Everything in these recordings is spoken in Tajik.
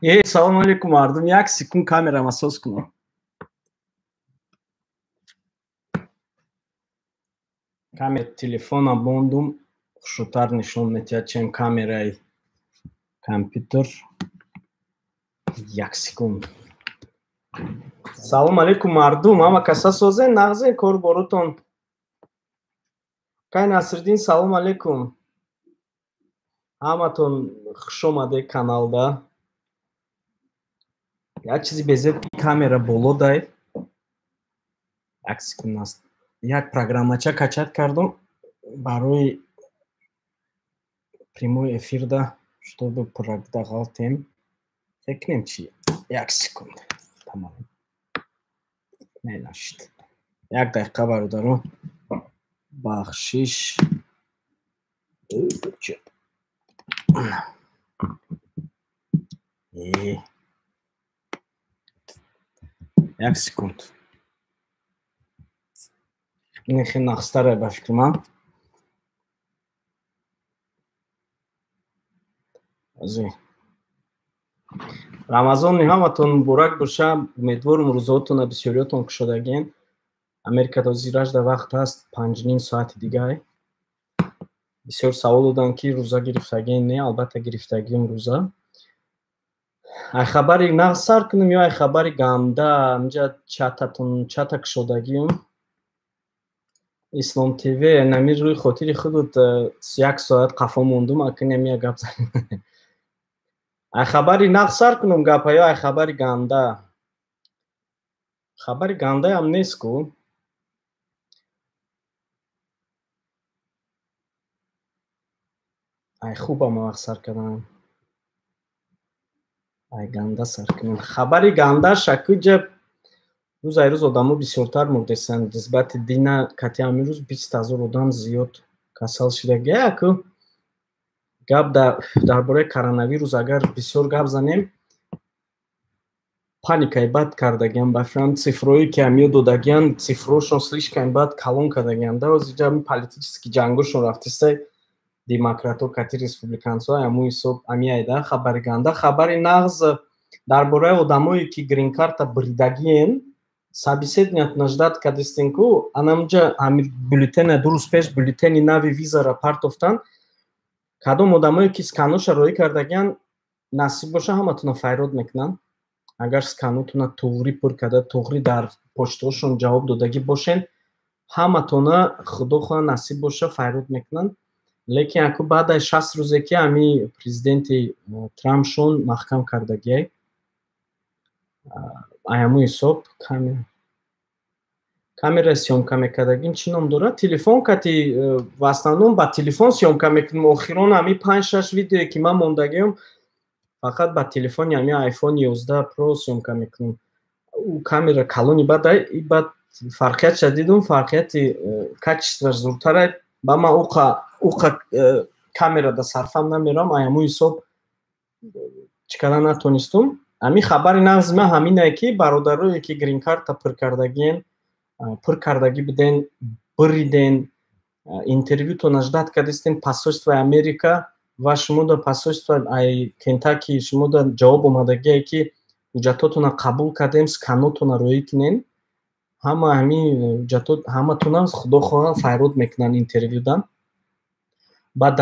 Салом алейкум мардум. Як секунд камерама соз кунам. Камер телефона бондум хушутар нишон метиҳад, чем камераи компютер. Як секунд. Салом алейкум мардум. Ама каса созен нағзен кор борутон. Кай Насриддин, салом алейкум. Ҳаматон хуш омадед каналда. Як чизи безед камера боло дай. Як секунд аст. Як программача качат кардум барои прямой эфирда, чтобы продағалтем. Фекрем чи? Як секунд. Тамом. Не нашид. Як дақиқа бародарон. Бахшиш. Як секунд. این خیلی نقصتره به فکر من. рамазони ҳаматон муборак боша. умедворум рӯзаотон бисёриётон кушодагин. Америкада зиражда вақт ҳаст 5:30 соати дигай. бисёр савол додан ки рӯза гирифтагин не, албатта гирифтагим рӯза. ай хабари нағз сар кунем ё ай хабари гамда инҷа чата кушодагим. Ислом ТВ намир рӯи хотири худут 1 соат қафо мондум, акунем як гап занем. ай хабари нағз сар кунем гапа ё ай хабари ганда. Хабари гандаам нест ку. ай хубам вақт сар кардам. ай ганда сар кунем. Хабари ганда шакуҷа рӯз ай рӯз одамо бисёртар мурдесанд. нисбати дина кати амирӯз 20,000 одам зиёд касал шуда. Яку гап дар бораи коронавирус агар бисёр гап занем, паникаи бад кардагиам. ба франт цифрое ки амиё додагиан, цифрошон слишком бад калон кардагиан. да озиҷа политически ҷангошон рафтистай демократҳо кати республиканцҳо аму ҳисоб амиайда. хабари ганда. хабари нағз дар бораи одамое ки грин карта бридагиен. Собеседниятона ждат кадистин ку анамҷа амир бюллетена 2 рӯз пеш бюллетени нави визара партофтан. кадом одамое ки сканоша роӣ кардагиан насиб боша ҳаматона файрод мекунанд. агар сканотона туғри пур карда туғри дар почтаошон ҷавоб додагӣ бошен, ҳаматона худо хоҳа насиб боша файрод мекунанд. лекин аку баъдаи 60 рӯзе ки ами президенти Трампшон маҳкам кардагиай. аяму ҳисоб камера сёмка мекардагим чӣ ном дорад? Телефон кати ва основном ба телефон сёмка мекунем. охирон ами 5-6 видеое ки ман мондагиам фақат ба телефони ами iPhone 11 Pro сёмка мекунем. камера калони бадай бад фарқият шадидум. фарқияти качестваш зуртара ба ман уқа камера да сарфам намерам. аяму ҳисоб чӣ кара натонистум. ами хабари нағз ма ҳаминае ки бародарое ки грин карта пур кардагӣ буден, бириден, интервютона ждат кардистен посольствои Америка ва шумо да посольствои Кентаки шумо да ҷавоб омадагие ки ҳуҷҷатотона қабул кардем, сканотона роӣ кунен. ҳама ҳамин ҳуҷҷатот ҳаматона худо хоҳа файрод мекунанд интервюдан. баъд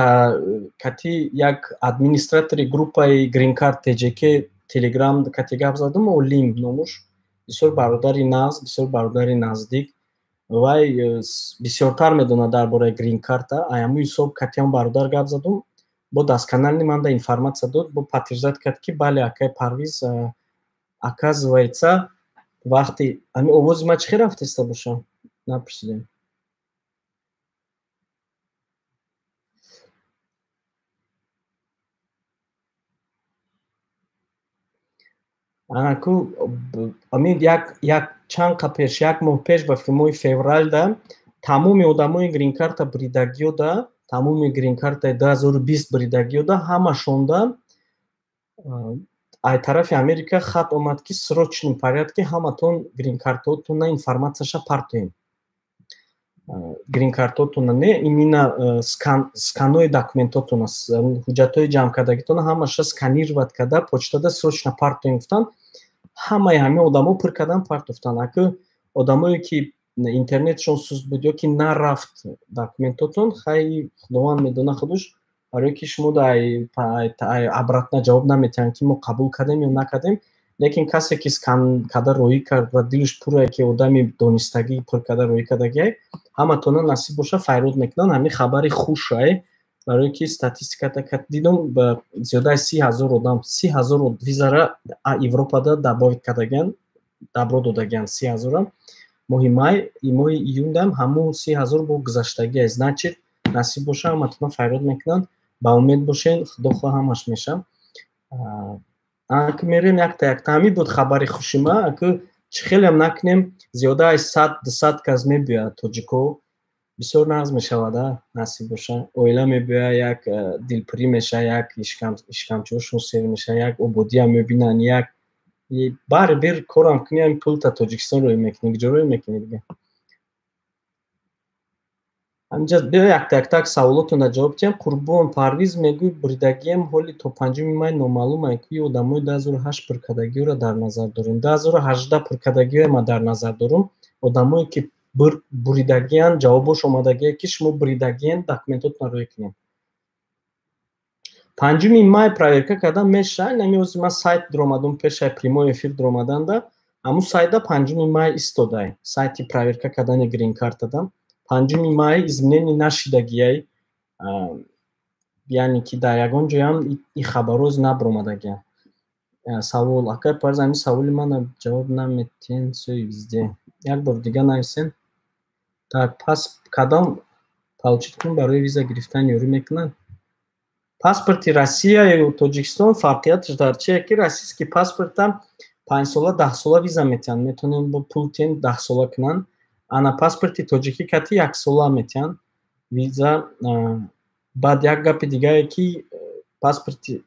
кати як администратори группаи грин карт TJK телеграм кати гап задум. Олим номуш бисёр бародари нағз, бисёр бародари наздик. вай бисёртар медонад дар бораи грин карта. аяму ҳисоб катиам бародар гап задум. бо дастканали манда информатсия дод. бо подтверждат кард ки бале акай Парвиз оказывается вақти ами овози ма чӣ хел рафтиста боша? Напурсидем. анаку ами як чанд қа пеш як моҳ пеш ба моҳи февралда тамоми одамои грин карта бридагиёда, тамоми грин картаи 2020 бридагиёда ҳамашонда ай тарафи Америка хат омад ки срочном порядке ҳаматон грин картаотона информатсияша партоем. грин картотуна не именно сканои документотуна ҳуҷҷатҳои ҷамъкардагитона ҳамаша сканироват карда почтада срочно партоим гуфтан ҳамаи ҳамин одамо пур кардан партофтан аку одамое ки интернетшон суст буд ё ки нарафт документотун хайли худованд медона худуш барое ки шумо обратно ҷавоб наметиҳанд ки мо қабул кардем ё накардем лекин касе ки скан карда роӣ кард ва дилаш пурае ки одами донистагӣ пур карда роӣ кардагиай ҳаматона насиб боша файрод мекунанд ҳамин хабари хушае барое ки статистиката дидум зиёдаи 30,000 одам 30,000 визара европада добавит кардагианд дабро додагианд 30,000 моҳи май моҳи июндам ҳамун 30,000 бо гузаштагие значит насиб боша ҳаматона файрод мекунанд ба умед бошен худо хоҳ ҳамаш меша аку мерем якта ҳамин буд хабари хуши ма аку чӣ хелеам накунем зиёдаи 100-200 кас мебиёяд тоҷико бисёр нағз мешавад насиб боша оила мебиёяд як дилпурӣ меша як ишкамчиҳошон сер меша як ободия мебинанд як барибир корам кунӣ ҳамин пулта тоҷикистон роӣ мекунӣ куҷо роӣ мекунӣ дига ҳаминҷа биё яктак саволотона ҷавоб диҳам Қурбон Парвиз мегӯяд буридагиам ҳоли то 5 май номаълум ки одамои 2008 пуркардагиёро дар назар дорем 2018 пуркардагиё ма дар назар дорум одамое ки буридагиянд ҷавобош омадагие ки шумо буридагиен документотона роӣ кунед 5 май проверка кардан мешаҳад намеози ман сайт диромадам пешаи прямой эфир диромаданда ҳамун сайда 5 май истодай сайти проверка кардани грин картада 5 май изменение нашидагиай яъне ки дар ягон ҷоям ин хабарҳоз набаромадагианд савол акай парз ҳамин саволи мана ҷавоб наметен сои везде як бор дига нависен так пас кадом получиткун барои виза гирифтан ёрӣ мекунанд паспорти Россия ё Тоҷикистон фарқияташ дар чие ки российский паспорта 5 сола 10 сола виза метиҳанд метавонем бо пул тен 10 сола кунанд ана паспорти тоҷикӣ кати 1 сола метиҳанд виза баъд як гапи дигаре ки паспорти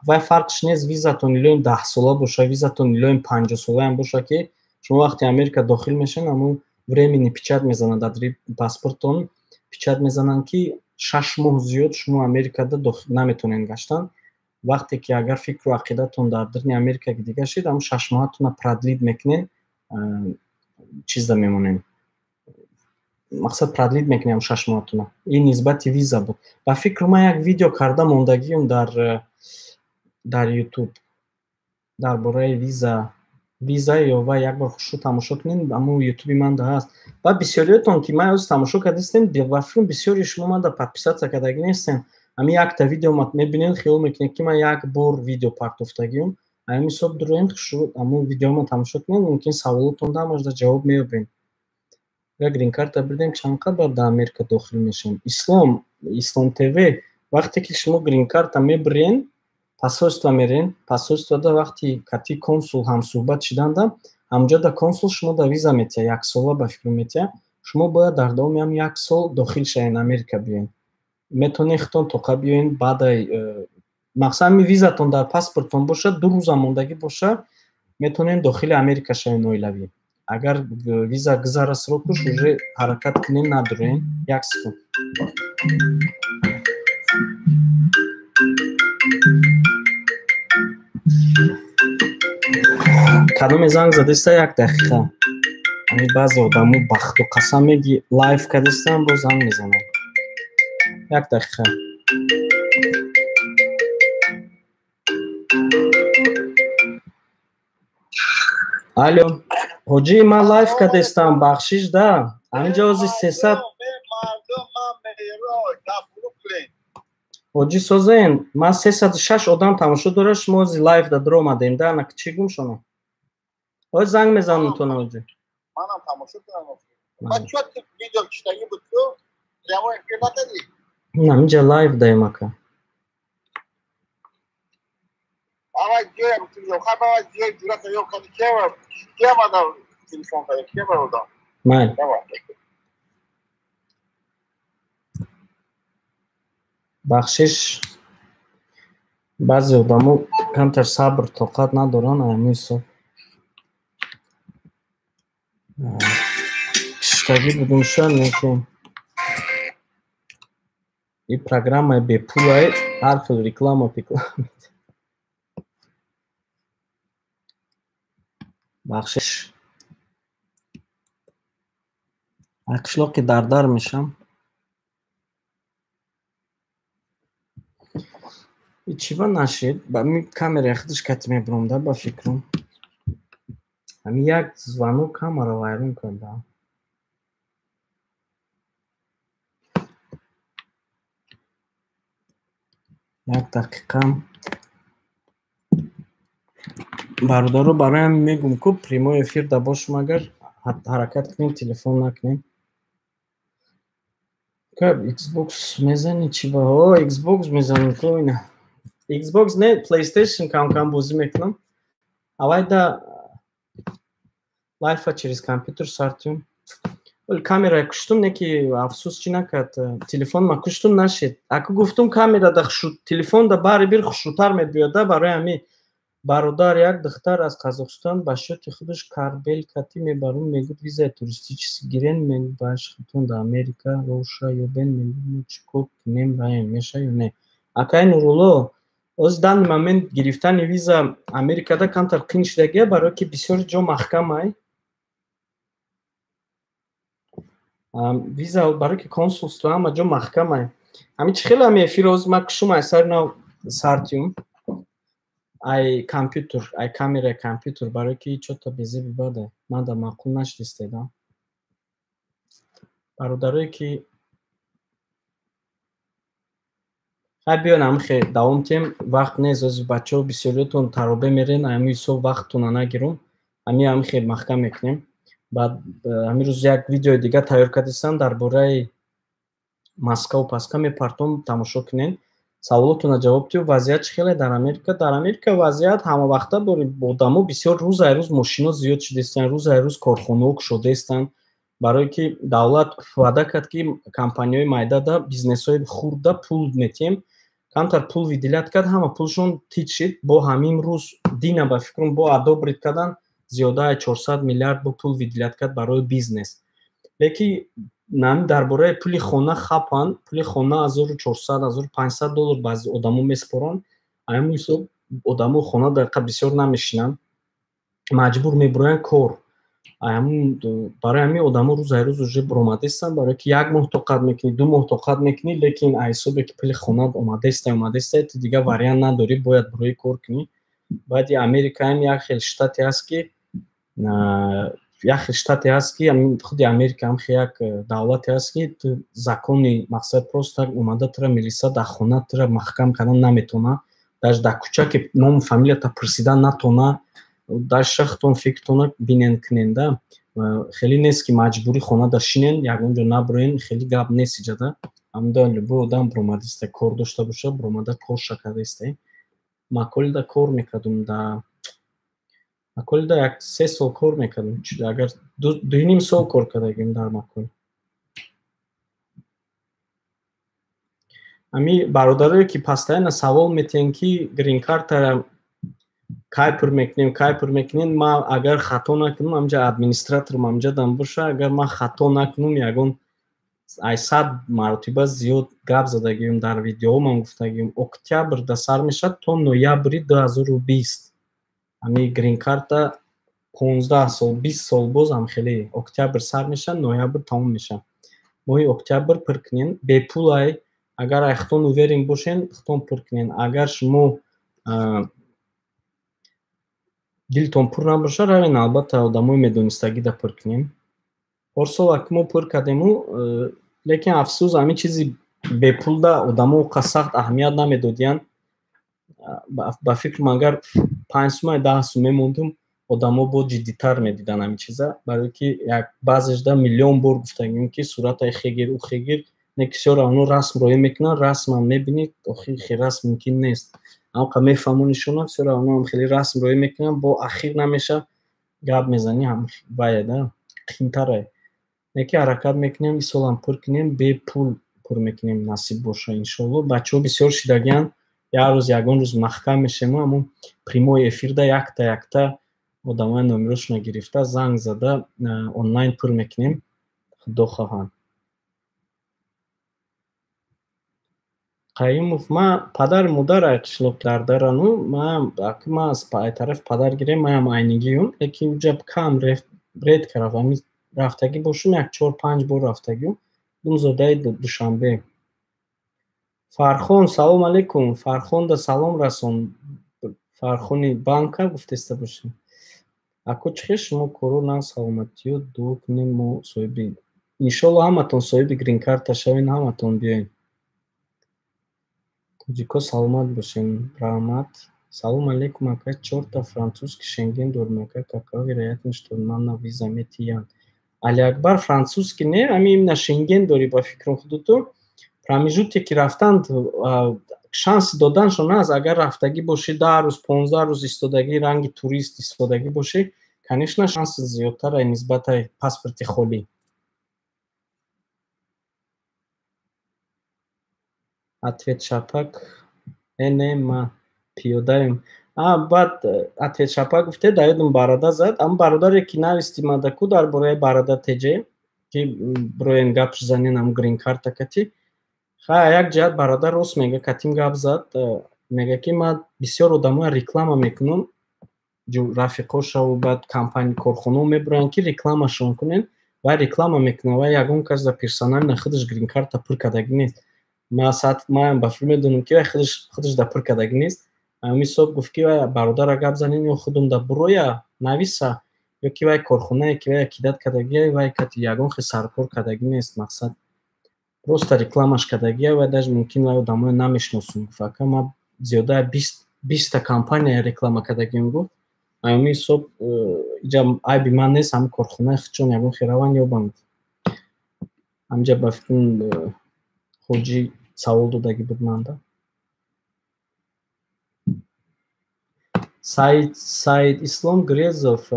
вай фарқш нест визатон илоим 10 сола боша визатон илоим 50 солаам боша ки шумо вақти Америка дохил мешавед ҳамун времени печат мезананд дар паспортон печат мезананд ки 6 моҳ зиёд шумо Америкада дохил наметавонед гаштан вақте ки агар фикру ақидатон дар дирни Америка дига шид ҳамун 6 моҳатона продлит мекунед чизда мемонед мақсад продлит мекунем 6 моҳатона ин нисбати виза буд ба фикру ман як видео карда мондагиём дар YouTube дар бораи виза ё ва як бор хушрӯ тамошо кунед аммо YouTube ман да ҳаст ва бисёриётон ки ман ҳозир тамошо кардистем ба фикрум бисёри шумо ман да подписатсия кардагӣ нестем ҳамин якта видео мебинед хиёл мекунед ки ман як бор видео партофтагиём ҳамин ҳисоб дуроем хушрӯ аммо видеома тамошо кунед мумкин саволотон да ҳамаш да ҷавоб меёбем як грин карта бидем чанд қадар дар Америка дохил мешем Ислом ТВ вақте ки шумо грин карта мебирен посольство мерен посольствода вақти кати консул ҳамсӯҳбат шиданда ҳамҷода консул шумо да виза метиҳад 1 сола ба фикр метиҳад шумо бояд дар давоми ҳам 1 сол дохил шавед Америка биёед метавонед хитон тоқа биёед баъдаи мақсад ҳамин визатон дар паспортон бошад 2 рӯза мондагӣ боша метавонед дохили Америка шавед оилавӣ агар виза гузара срокуш уже ҳаракат кунед надуроед 1 секунд кадоме занг задиста 1 дақиқа ҳамин баъзе одамо бахту қасам меги лайв кардистан бо занг мезананд 1 дақиқа алло ҳоҷӣ ман лайв кардистам бахшиш да ҳаминҷа ҳозир 300 ҳоҷӣ созен ман 306 одам тамошо дорад шумо ҳозир лайв да диромадем да ана чӣ гум шумо ҳозир занг мезанам тона ҳоҷӣ манам тамошо кардам ман чот видео киштагӣ буд ку прямо эфир нададӣ ҳаминҷа лайв даем ака Ава ҷоям телефон бава ҷой ҷурата ё кани кева кева да телефон када кева ода майли бахшиш баъзе одамо камтар сабр тоқат надоранд ҳамин ҳисоб гуфтагӣ будем шо неки ин программаи бепулай ҳар хел реклама бахшиш қишлоқи дар мешам. Чива нашид ба ми камера худаш кати мебурам да ба фикрам. Ами як звонок камера вайрон карда. Як дақиқа. Бародаро бароям мегум ку прямой эфирда бошум агар ҳаракат кунем телефон накунем. Каб Xbox мезани чи ба Xbox мезанем ку ина. Xbox не PlayStation кам бозӣ мекунам. Авайда лайфа через компютер сартем. Вали камера куштум неки афсус чи накард. Телефон ма куштум нашид. Аку гуфтум камера да телефон да барибир хушрӯтар мебиёда. Барои ҳами бародар як духтар аз Қазоқстон ба шоти худаш карбел кати мебарум. Мегӯяд визаи туристически гирен мебаш хутун да Америка роша ё бен мегӯяд чӣ кор кунем раем меша ё не. Акай Нурулло оз дан момент гирифтани виза Америкада камтар қин шудагия барое ки бисёр ҷо маҳкамай. Виза барое ки консулство ҳама ҷо маҳкамай. Ҳами чӣ хеле ҳами эфир оз ма кушум ай сари нав сартиюм. Ай компютер, ай камера компютер барое ки чота безе бибаде. Ман да маъқул нашуд истеда. Бародарое ки хай биён ҳам хе давом тем вақт нест ози бачаҳо бисёриятон таробе мерен ҳами ҳисоб вақттона нагирум. Ҳами ҳам хе маҳкам мекунем. Баъд ҳами рӯз як видеои дига тайёр кардистам дар бораи Москва паска мепартом тамошо кунен. Саволотона ҷавоб диҳу. Вазъият чӣ хеле дар Америка? Дар Америка вазъият ҳамавақта бори одамо бисёр рӯзай рӯз мошино зиёд шудаистанд, рӯзай рӯз корхонаҳо кушодаистанд. Барое ки давлат ваъда кард ки компанияҳои майдада бизнесҳои хурда пул метиҳем. Камтар пул видилят кард, ҳама пулшон тит шид. Бо ҳамин рӯз дина ба фикрам бо адобрид кардан зиёдаи 400 миллиард бо пул видилят кард барои бизнес. Леки нами дар бораи пули хона хапан, пули хона $1400-1500 баъзи одамо меспоранд. Ҳамин ҳисоб одамо хона дақиқа бисёр намешинанд. Маҷбур мебуроянд кор. Барои ҳамин одамо рӯзай рӯз уже буромадаистанд. Барое ки 1 моҳ тоқат мекунӣ, 2 моҳ тоқат мекунӣ, лекин ай ҳисобе ки пули хона омадаистай, ту дигар вариант надорӣ, бояд бурӯи кор кунӣ. Баъди Америка ҳам як хел штате ҳаст ки худи Америка ҳам як давлате ҳаст ки ту закони мақсад просто омада тура милиса дар хона тура маҳкам кардан наметавона. Даже дар кӯча ки ному фамилията пурсидан натавона. Дар шахтон фиктона бинен куненда. Хеле нест ки маҷбури хонада шинен, ягон ҷо набуроен, хеле гап нест иҷада. Ҳамда любой одам буромадаистай кор дошта боша, буромада корша кардаистай. Маколида кор мекардум да Маколида як 3 сол кор мекардум. Агар 2.5 сол кор кардагим дар Маколи. Ами бародарое ки постоянно савол метиҳанд ки грин карта кай пур мекунем. Ман агар хато накунам, амҷа администраторум амҷадам боша, агар ман хато накунам, ягон 100 маротиба зиёд гап задагием дар видеоҳо ман гуфтагием. Октябрда сар мешавад то ноябри 2020. Ами грин карта 15 сол, 20 сол боз ҳам хеле. Октябр сар мешавад, ноябр тамом мешавад. Моҳи октябр пур кунен. Бепулай. Агар ай хутон уверен бошен, хутон пур кунен. Агар шумо дилтон пур набоша, равен албатта одамои медонистагида пур кунем. Парсол ак мо пур кардему, лекин афсӯс ҳамин чизи бепулда одамо оқа сахт аҳамият намедодиянд. Ба фикрам агар 5 сум 10 сум мемондум, одамо бо ҷиддитар медиданд ҳамин чиза. Барое ки як баъзеашда миллион бор гуфтагим ки суратаи хегир у хегир некисё равно расм роя мекунанд. Расмам мебинед, охир расм мумкин нест. Амқа мефаҳмонишона всё равно ҳам хеле расм роя мекунанд, бо ахир намеша гап мезанӣ ҳам ваяда қинтарай. Неки ҳаракат мекунем, ин солам пур кунем, бепул пур мекунем, насиб боша иншоалло. Бачаҳо бисёр шидагиянд, як рӯз ягон рӯз маҳкам мешавем, ҳамон прямой эфирда якта одамои номерошона гирифта занг зада онлайн пур мекунем. Худо хоҳанд. Қаюмов, ма падар мударай қишлоқлардарану, ма аз тарафи падар гирем, маям айнигиюм, лекин уҷа кам редка равам, рафтагӣ бошум, 4-5 бор рафтагиюм, Думзодаи Душанбе. Фархон, салом алейкум. Фархонда салом расон. Фархони банка гуфтеста бошем. Ако чихе шумо кору на саломатиё дуо кунем, мо соҳиби иншолло ҳаматон соҳиби грин-карта шавен, ҳаматон биёен. Тоҷико саломат бошем. Раҳмат. Салом алейкум ака, 4 та французский Шенген дорем ака, какова вероятность, что нам на виза метиянд? Алиакбар, французский не, ами именно Шенген дори ба фикром худуту. Промежутке ки рафтанд шанси доданшон аст, агар рафтагӣ боши 10 рӯз, 15 рӯз истодагӣ, ранги турист истодагӣ боши, конечно шанси зиёдтар нисбати паспорти холӣ. Ответ Шапак. Не, ма пиёдаем. Баъд Ответ Шапак гуфте даёдам барода зад. Ам бародаре ки нависти мадаку дар бораи барода теҷе ки бироен гап занен ам грин-карта кати. Як ҷиҳат бародар рост мега, катим гап зад. Мега ки ман бисёр одамои реклама мекунам, рафиқошаву баъд компания корхонао мебуранд ки рекламашон кунен. Вай реклама мекунад, вай ягон кас дар персонална худаш грин-карта пур кардагӣ нест. Маям ба фикр медонам ки вай худаш да пур кардагӣ нест. Ами соб гуфт ки вай бародара гап занен, ё худам да буроя нависа, ё ки вай корхонае ки вай акидат кардагӣ, вай кати ягон хел саркор кардагӣ нест. Мақсад просто рекламаш кардагӣ, вай даже мумкин вай одамои намешносум. Гуфт ака ма зиёда 20 та компания реклама кардагим гуфт. Ами соб иҷа айби ман нест, ҳами корхонаи худшон ягон хел раванд ёбанд. Амҷа ба фикрам хоҷӣ савол додагӣ буд манда. Саид Ислом Грезов.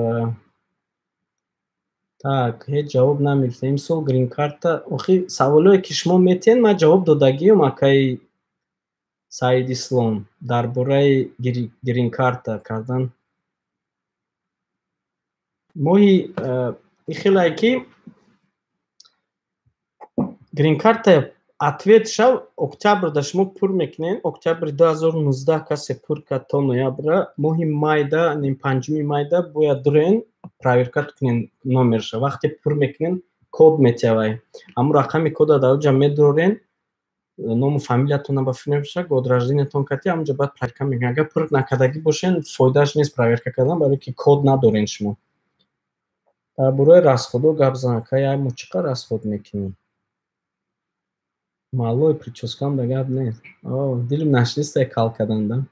Так, ҳеҷ ҷавоб намегирифтем. Имсол грин-карта, охи саволое ки шумо метиҳед ман ҷавоб додагиём акаи Саид Ислом дар бораи грин-карта кардан. Моҳи ихелае ки грин-карта ответ шав октябрда шумо пур мекунед. Октябри 2019 касе пур кард то ноябра. Моҳи майда, 5 майда бояд дурен проверка кунен номерша. Вақте пур мекунен код метиҳавай. Ҳамун рақами кода дар оҷа медорен, ному фамилиятона ба фикр мебошад, год раждениятон кати, ҳамунҷа баъд проверка мекунен. Агар пур накардагӣ бошен, фоидааш нест проверка кардан, барои ки код надорен шумо. Дар бораи расходо гап зан ака, мо чӣ қадар расход мекунем? Малой прическам да гап нест. Дилим нашнистае кал карданда.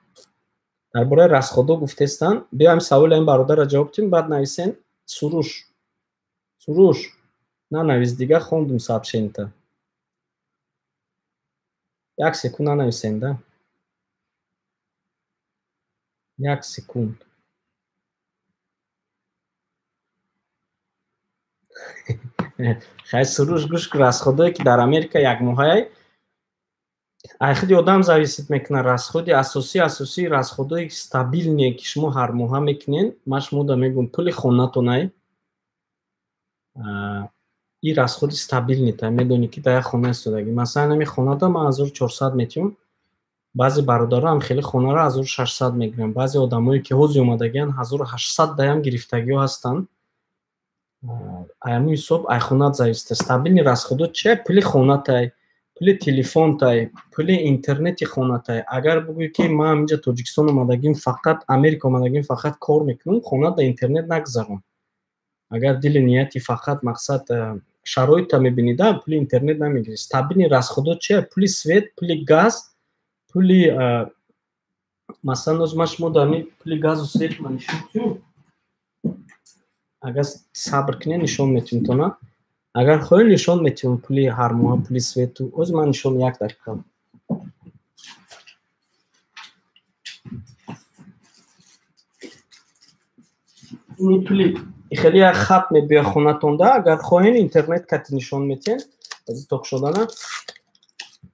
Дар бораи расходо гуфтестан, биёем саволи ин бародара ҷавоб дидем, баъд нависен Суруш нанавис дига, хондум сообщенита. Як секунд нанависен да. Як секунд. Хай Суруш гӯш кун, расходое ки дар Америка якмоҳае айхуди одам зависит мекунад. Расходи асосии расходои стабилне ки шумо ҳар моҳа мекунен. Ман шумо да мегӯям пули хонатонай. И расходи стабилнита, медонӣ ки дар як хона истодагӣ. Масалан ами хонада ман 1400 метиҳам. Баъзе бародарам хеле хонаро 1600 мегиранд. Баъзе одамое ки ҳозир омадагианд 1800 даям гирифтагиҳо ҳастанд. Ами ҳисоб айхонат зависита. Стабилни расходо чия? Пули хонатай, пули телефонтай, пули интернети хонатай. Агар бигӯӣ ки ман инҷа Тоҷикистон омадагим, фақат Америка омадагим, фақат кор мекунам, хонада интернет нагзарам. Агар дили нияти фақат мақсад шароитта мебинида, пули интернет намегирӣ. Стабилни расходо чия? Пули свет, пули газ, пули масалан оз ман шумо дар пули газу свет ман нишон диҳам. Агар сабр кунед нишон метиҳам тона. Агар хоҳед нишон метиҳам пули ҳар моҳа, пули свету. Оз ман нишон 1 дақиқа. Ин пули хеле як хат мебиёяд хонатонда. Агар хоҳед интернет кати нишон метиҳед. Аз ток шудана.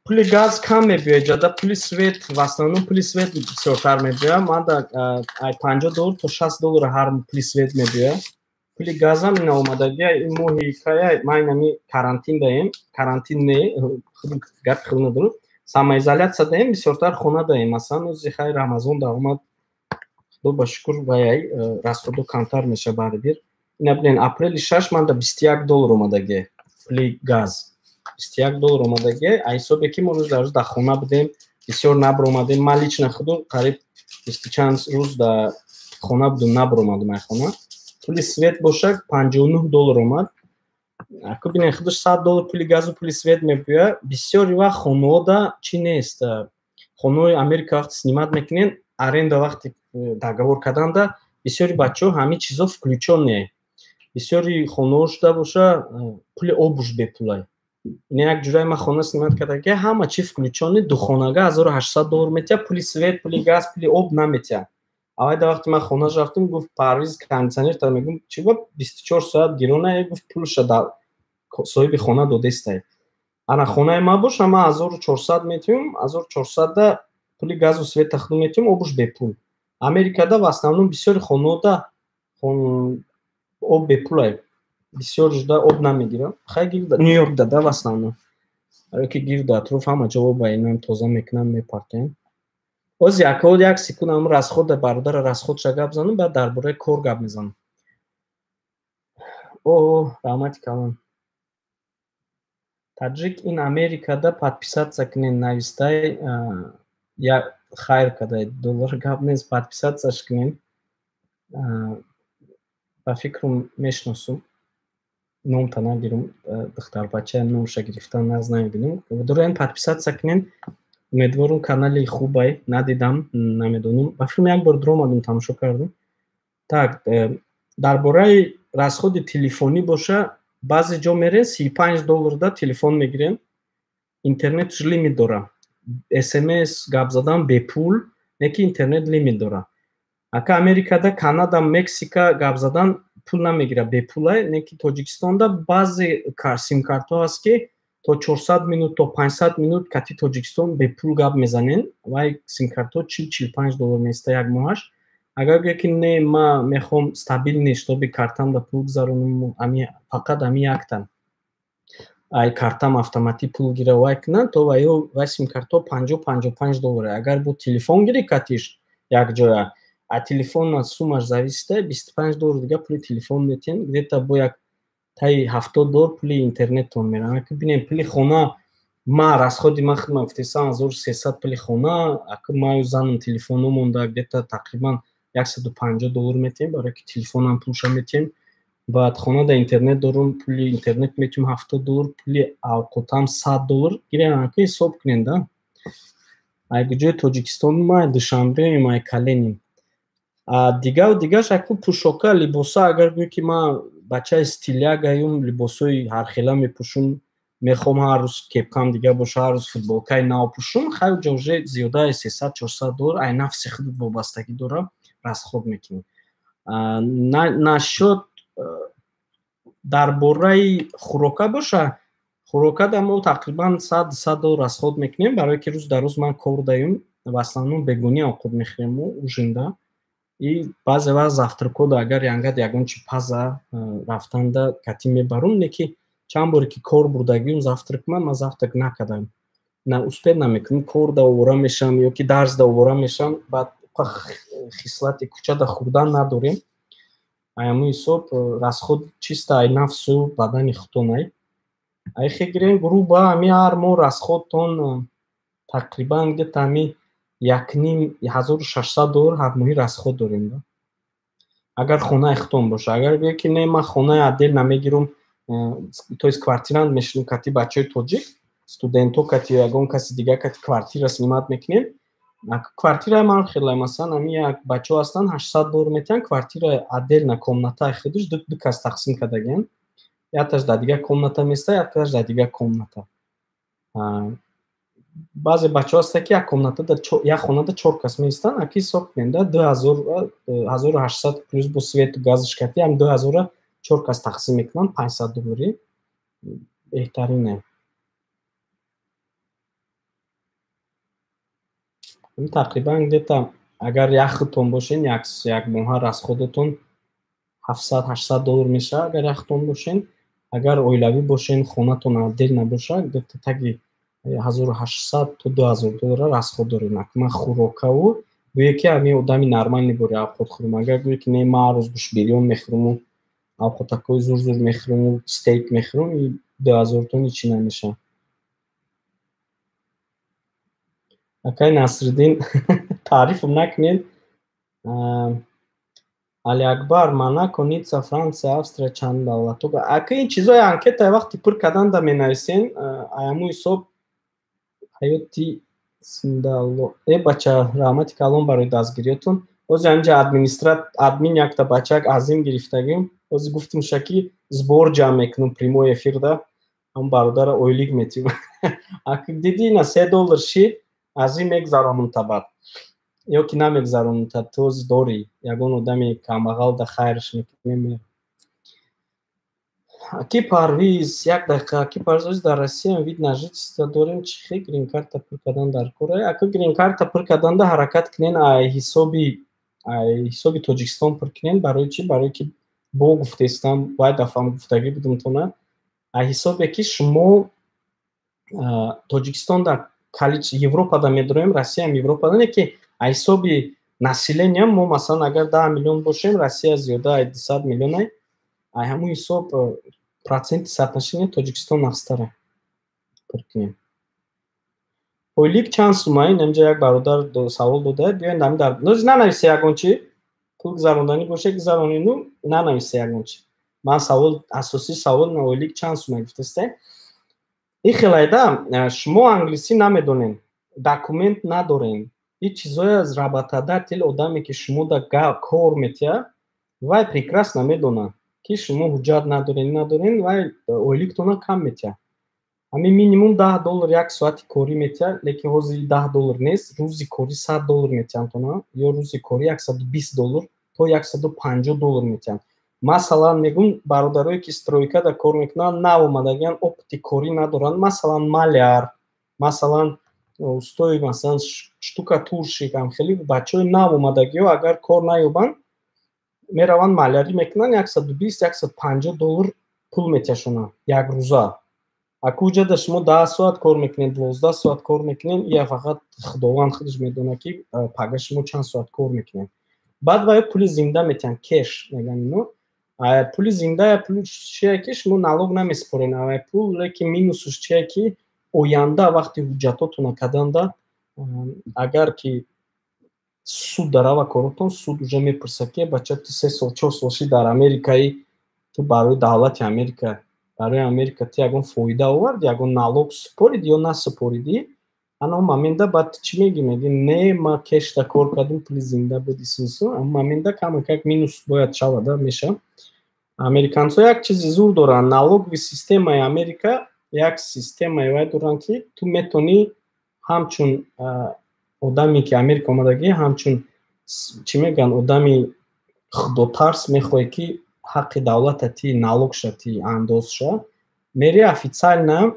Пули газ кам мебиёяд, ҷада пули свет, в основном пули свет бисёртар мебиёяд. Ман $50 то $60 ҳар пули свет мебиёяд. پولی گازم اینا اومدگی این موهی که من اینمی карантин دایم карантин не гап хил надору самоизоляция даем бисёртар хона даем масалан рӯзи хайр рамазон да омад худо ба шукр ваяй расходу камтар меша барибир ина бинен апрели 6 манда $21 омадаги пули газ $21 омадаги ай ҳисобе ки мо рӯз дар рӯз дар хона будем бисёр набр омадем ман лично худу қариб 20 чанд рӯз дар хона будем набр омадем ай хона пули свет бошад $59 омад аку бинен худуш $100 пули газу пули свет мебиёяд бисёри вақт хонаода чӣ нест хонаҳои Америка вақти снимат мекунен аренда вақти договор карданда бисёри бачаҳо ҳамин чизо включённе бисёри хонаҳошуда боша пули обуш бепулай ин як ҷурай ман хона снимат кардага ҳама чӣ включённе духонага $1800 метиҳад пули свет пули газ пули об наметиҳад аввайда вақти ман хонаш рафтам гуфт парвиз кондитсионер та мегум чӣ гуфт 24 соат гирона гуфт пулша соҳиби хона додестай ана хонаи ма бош ама 1400 метиҳум 1400 пули газу света худ метиҳум обуш бепул Америкада в основном бисёри хонаода об бепулай бисёри ҷуда об намегирад хай гирда Нью-Йоркда да в основном ки гирда атроф ҳама ҷо об инам тоза мекунанд мепартоянд оз якҳод як секунд ам расхода бародара расходша гап занам баъд дар бораи кор гап мезанам раҳмати калон таҷик ин Америкада подписаться кунен навистай як хайр кадай доллар гап нест подписацияш кунен ба фикрам мешиносум номта нагирам духтарбачаям номша гирифтам наз намебинам дораям подписация кунен умедворам канали хубай надидам намедонам ба филм як бор дуромадам тамошо кардам так дар бораи расходи телефонӣ боша баъзе ҷо мерен $35 да телефон мегирен интернетш лимит дора смс гап задан бепул неки интернет лимит дора ака Америкада Канада Мексика гап задан пул намегирад бепулай неки Тоҷикистонда баъзе симкартҳо ҳаст ки то 400 минут то 500 минут кати Тоҷикистон бепул гап мезанен вай симкартҳо $40-45 места як моҳаш агар гӯе ки не ман мехоҳам стабилни ҳисоби картамда пул гузаронам фақат ҳамин яктан ай картам автоматик пул гира вай кунад то вай симкартҳо $50-55 агар бо телефон гирӣ катиш як ҷоя а телефон суммаш зависида $25 дига пули телефон метиҳен где-то бо як таи $70 пули интернеттон меравад ки бинем пули хона ма расходи ман худман гуфтесам 1300 пули хона ака маю занам телефоно монда где-то тақрибан $150 метиҳем барои ки телефонам пулша метиҳем баъд хонада интернет дорум пули интернет метиҳум $70 пули авқотам $100 гирем ака ҳисоб кунен да айги ҷои Тоҷикистон ма душанбеем ай каленим дигаш аку пӯшока либоса агар гӯе ки ман бачаи стилягаюм либосои ҳархела мепӯшум мехоҳам ҳар рӯз кепкам дига боша ҳар рӯз футболкаи нав пӯшум хай ҷо уже зиёдаи $300-400 ай нафси худ вобастагӣ дора расход мекунем нашод дар бораи хӯрока боша хӯрока да мо тақрибан $100 расход мекунем барое ки рӯз дар рӯз ман кор даём в основном бегуни овқот мехӯрем мо ужинда и баъзе вақт завтракода агар янгад ягон чи паза рафтанда кати мебарум неки чанд боре ки кор бурдагиём завтрак ман завтрак накардам на успеҳ намекунам корда овора мешавам ё ки дарсда овора мешавам баъд хислати кӯчада хӯрдан надорем ай ҳамун ҳисоб расход чиста ай нафсу бадани худтон ай хегирем груба ҳами ҳар моҳ расходтон тақрибан где-то ҳами $1600 ҳар моҳӣ расход дорем агар хонаи худтон боша агар гӯе ки не ман хонаи отдел намегирам то есть квартирант мешинем кати бачаҳои тоҷик студентҳо кати ягон каси дига кати квартира снимат мекунем квартираи ман хеле масалан ҳами як бачаҳо ҳастанд $800 метиҳанд квартираи отдельна комнатаи худаш ду кас тақсим кардагианд якташ дар дига комната меистад якташ дар дига комната баъзе бачаҳо ҳастанд ки як хонада 4 кас меистанд аки ҳисоб кунем да 1800 плюс бо свету газаш кати ҳам 2000 4 кас тақсим мекунанд $500 беҳтарин тақрибан где-то агар як худтон бошен як моҳа расходатон $700-800 мешавад агар яхтон бошен. Агар оилавӣ бошен, хонатон аддел набошад, гуфта таги $1800 то $2000 расход дорем. Ман хӯрокаву гӯе ки ами одами нормалӣ бори авқот хӯрам. Агар гӯе ки не ман ҳар рӯз гӯшбирён мехӯрам, авқотакҳои зур мехӯрам, стейк мехӯрам, $2000 чӣ намешавад. Акай Насриддин таърифам накунед. Алиакбар, Монако, Ницца, Франсия, Австрия чанд давлатҳо. Ака ин чизои анкетаи вақти пур карданда менависен, ҳамун ҳисоб ҳаёти зиндалло. Бача, раҳмати калон барои дастгириётон. Ҳозир ҳаминҷа админ якта бачак азим гирифтагим. Ҳозир гуфтим шаки сбор ҷамъ мекунам прямой эфирда. Ҳамун бародара ойлик метиҳам. Ака диди ина $3 шид, азим мегзаронам табад. Ё ки намегзаронам табад, ту ҳозир дорӣ. Ягон одами камбағалда хайраш мекунем. Ки Парвиз, 1 дақиқа. Ки Парвиз, дар Россия вид на жительство дорем, чӣ хел грин-карта пур кардан дар кор? Ака грин-карта пур карданда ҳаракат кунен, ҳисоби Тоҷикистон пур кунен. Барои чӣ? Барои ки бо гуфтестам, вай дафъам гуфтагӣ будам тона. Ҳисобе ки шумо Тоҷикистонда Европада медорем, Россияам Европада не ки ҳисоби населениям мо масалан агар 10 миллион бошем, Россия зиёда 200 миллион ай. Ҳамун ҳисоб проценти соотношения Тоҷикистон ахстара пур кунем. Ойлик чанд сум ай? Инҷа як бародар савол додааст. Биёед ҳамин дар нанависе ягон чӣ. Пул гузаронданӣ боша гузаронину, нанависе ягон чӣ. Ман савол асосии савол на ойлик чанд сум ай гуфтастем. Ихелайда шумо англисӣ намедонем, документ надорем. Ин чизоя работодатель тил одаме ки шумо да кор метиҳад, вай прекрасно медонад ки шумо ҳуҷҷат надорен, вай ойликтона кам метиҳад. Ҳамин минимум $10 як соати корӣ метиҳад, лекин ҳозир $10 нест, рӯзи корӣ $100 метиҳанд тона, ё рӯзи корӣ $120 то $150 метиҳанд. Масалан мегӯм бародарое ки стройкада кор мекунанд, навомадагианд, опити корӣ надоранд, масалан маляр, масалан устои масалан штукатуршик, хеле бачаҳои навомадагиҳо агар кор наёбанд, мераванд малярӣ мекунанд, $120-150 пул метяшонанд як рӯза. Аку ҷада шумо 10 соат кор мекунед, 12 соат кор мекунед, я фақат худованд худаш медонад ки пага шумо чанд соат кор мекунед. Баъд вай пули зинда метиҳанд, кеш мегӯянд ино. Пули зинда пули чие ки шумо налог намеспоред. Пул лекин минусш чие ки оянда вақти ҳуҷҷатотона карданда агар ки суд дарава коротон, суд уже мепурсад ки бача ту 3 сол 4 сол ши дар Америкаи, ту барои давлати Америка, барои Америка ту ягон фоида овард, ягон налог супорид ё насупоридӣ. Ана он момента баъд чӣ мегӣ? Мегӣ не ма кешда кор кардам, пули зинда буди сусу. Ам момента камакак минус бояд шавад, меша. Американцо як чизи зур доранд, налогови системаи Америка як системаи вай доранд ки ту метонӣ ҳамчун одаме ки Америка омадагӣ, ҳамчун чӣ мегӯянд, одами худотарс мехоҳӣ ки ҳаққи давлатати налогша ти андоз ша. Мери официально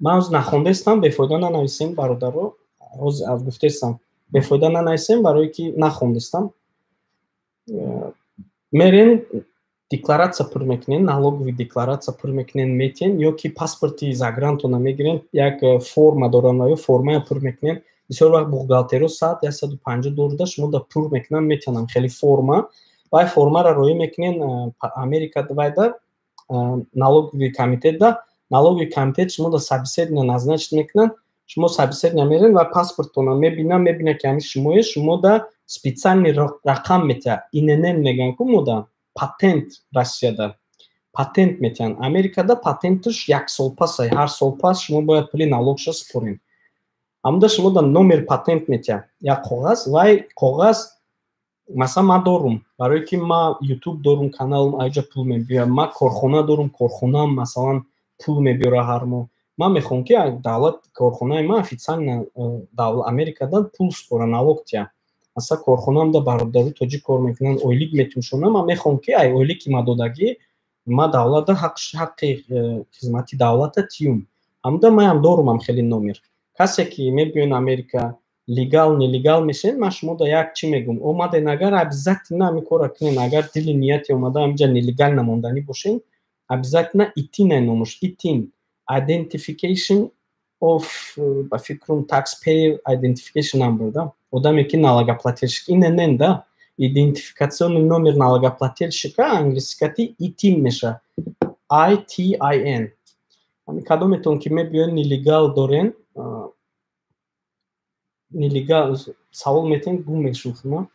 ман ҳозир нахондаистам, бефоида нанависем бародаро, ҳозир аз гуфтаистам бефоида нанависем барое ки нахондаистам. Мерен декларатсия пур мекунен, налогови декларатсия пур мекунен, метиҳен, ё ки паспорти загрантона мегирен, як форма доранд ва ё формая пур мекунен. Бисёр вақт бухгалтеро саат $150 шумо да пур мекунанд, метиҳанам хеле форма. Вай формара роӣ мекунен Америкада, вайда налогови комитетда, налогови комитет шумо да собеседование назначит мекунанд, шумо собеседование мерен ва паспортона мебинанд, мебинад ки ҳамин шумое, шумо да специальный рақам метиҳад, ИНН мегӯянд ку мода, патент Россияда, патент метиҳанд. Америкада патентш 1 сол пас ай, ҳар сол пас шумо бояд пули налогша супоред. Амуда шумо да номер патент метиҳад, як коғаз, вай коғаз масалан ман дорум, барое ки ман YouTube дорум, каналам аҷа пул мебиёрам, ман корхона дорум, корхонаам масалан пул мебиёра ҳар моҳ. Ман мехоҳам ки давлат корхонаи ман официально Америкада пул супора, налог тия. Масалан корхонаам да бародари тоҷик кор мекунанд, ойлик метушонам, ман мехоҳам ки ай ойлики ма додагӣ, ма давлатда ҳаққи хизмати давлата тиюм. Амуда маям дорумам хеле номер. Касе ки мебиён Америка, легал нелегал мешен ман шумо да як чӣ мегӯм омаден агар обязательно ҳамин кора кунен агар дили нияти омада ҳаминҷа нелегал намонданӣ бошен обязательно итин номуш итин identification of ба фикрам taxpayer identification number да одаме ки налогоплательщик инен да идентификационный номер налогоплательщика англискати итин меша ITIN ҳамин кадометон ки мебиён нелегал дорен нелегал савол метен гум мешухма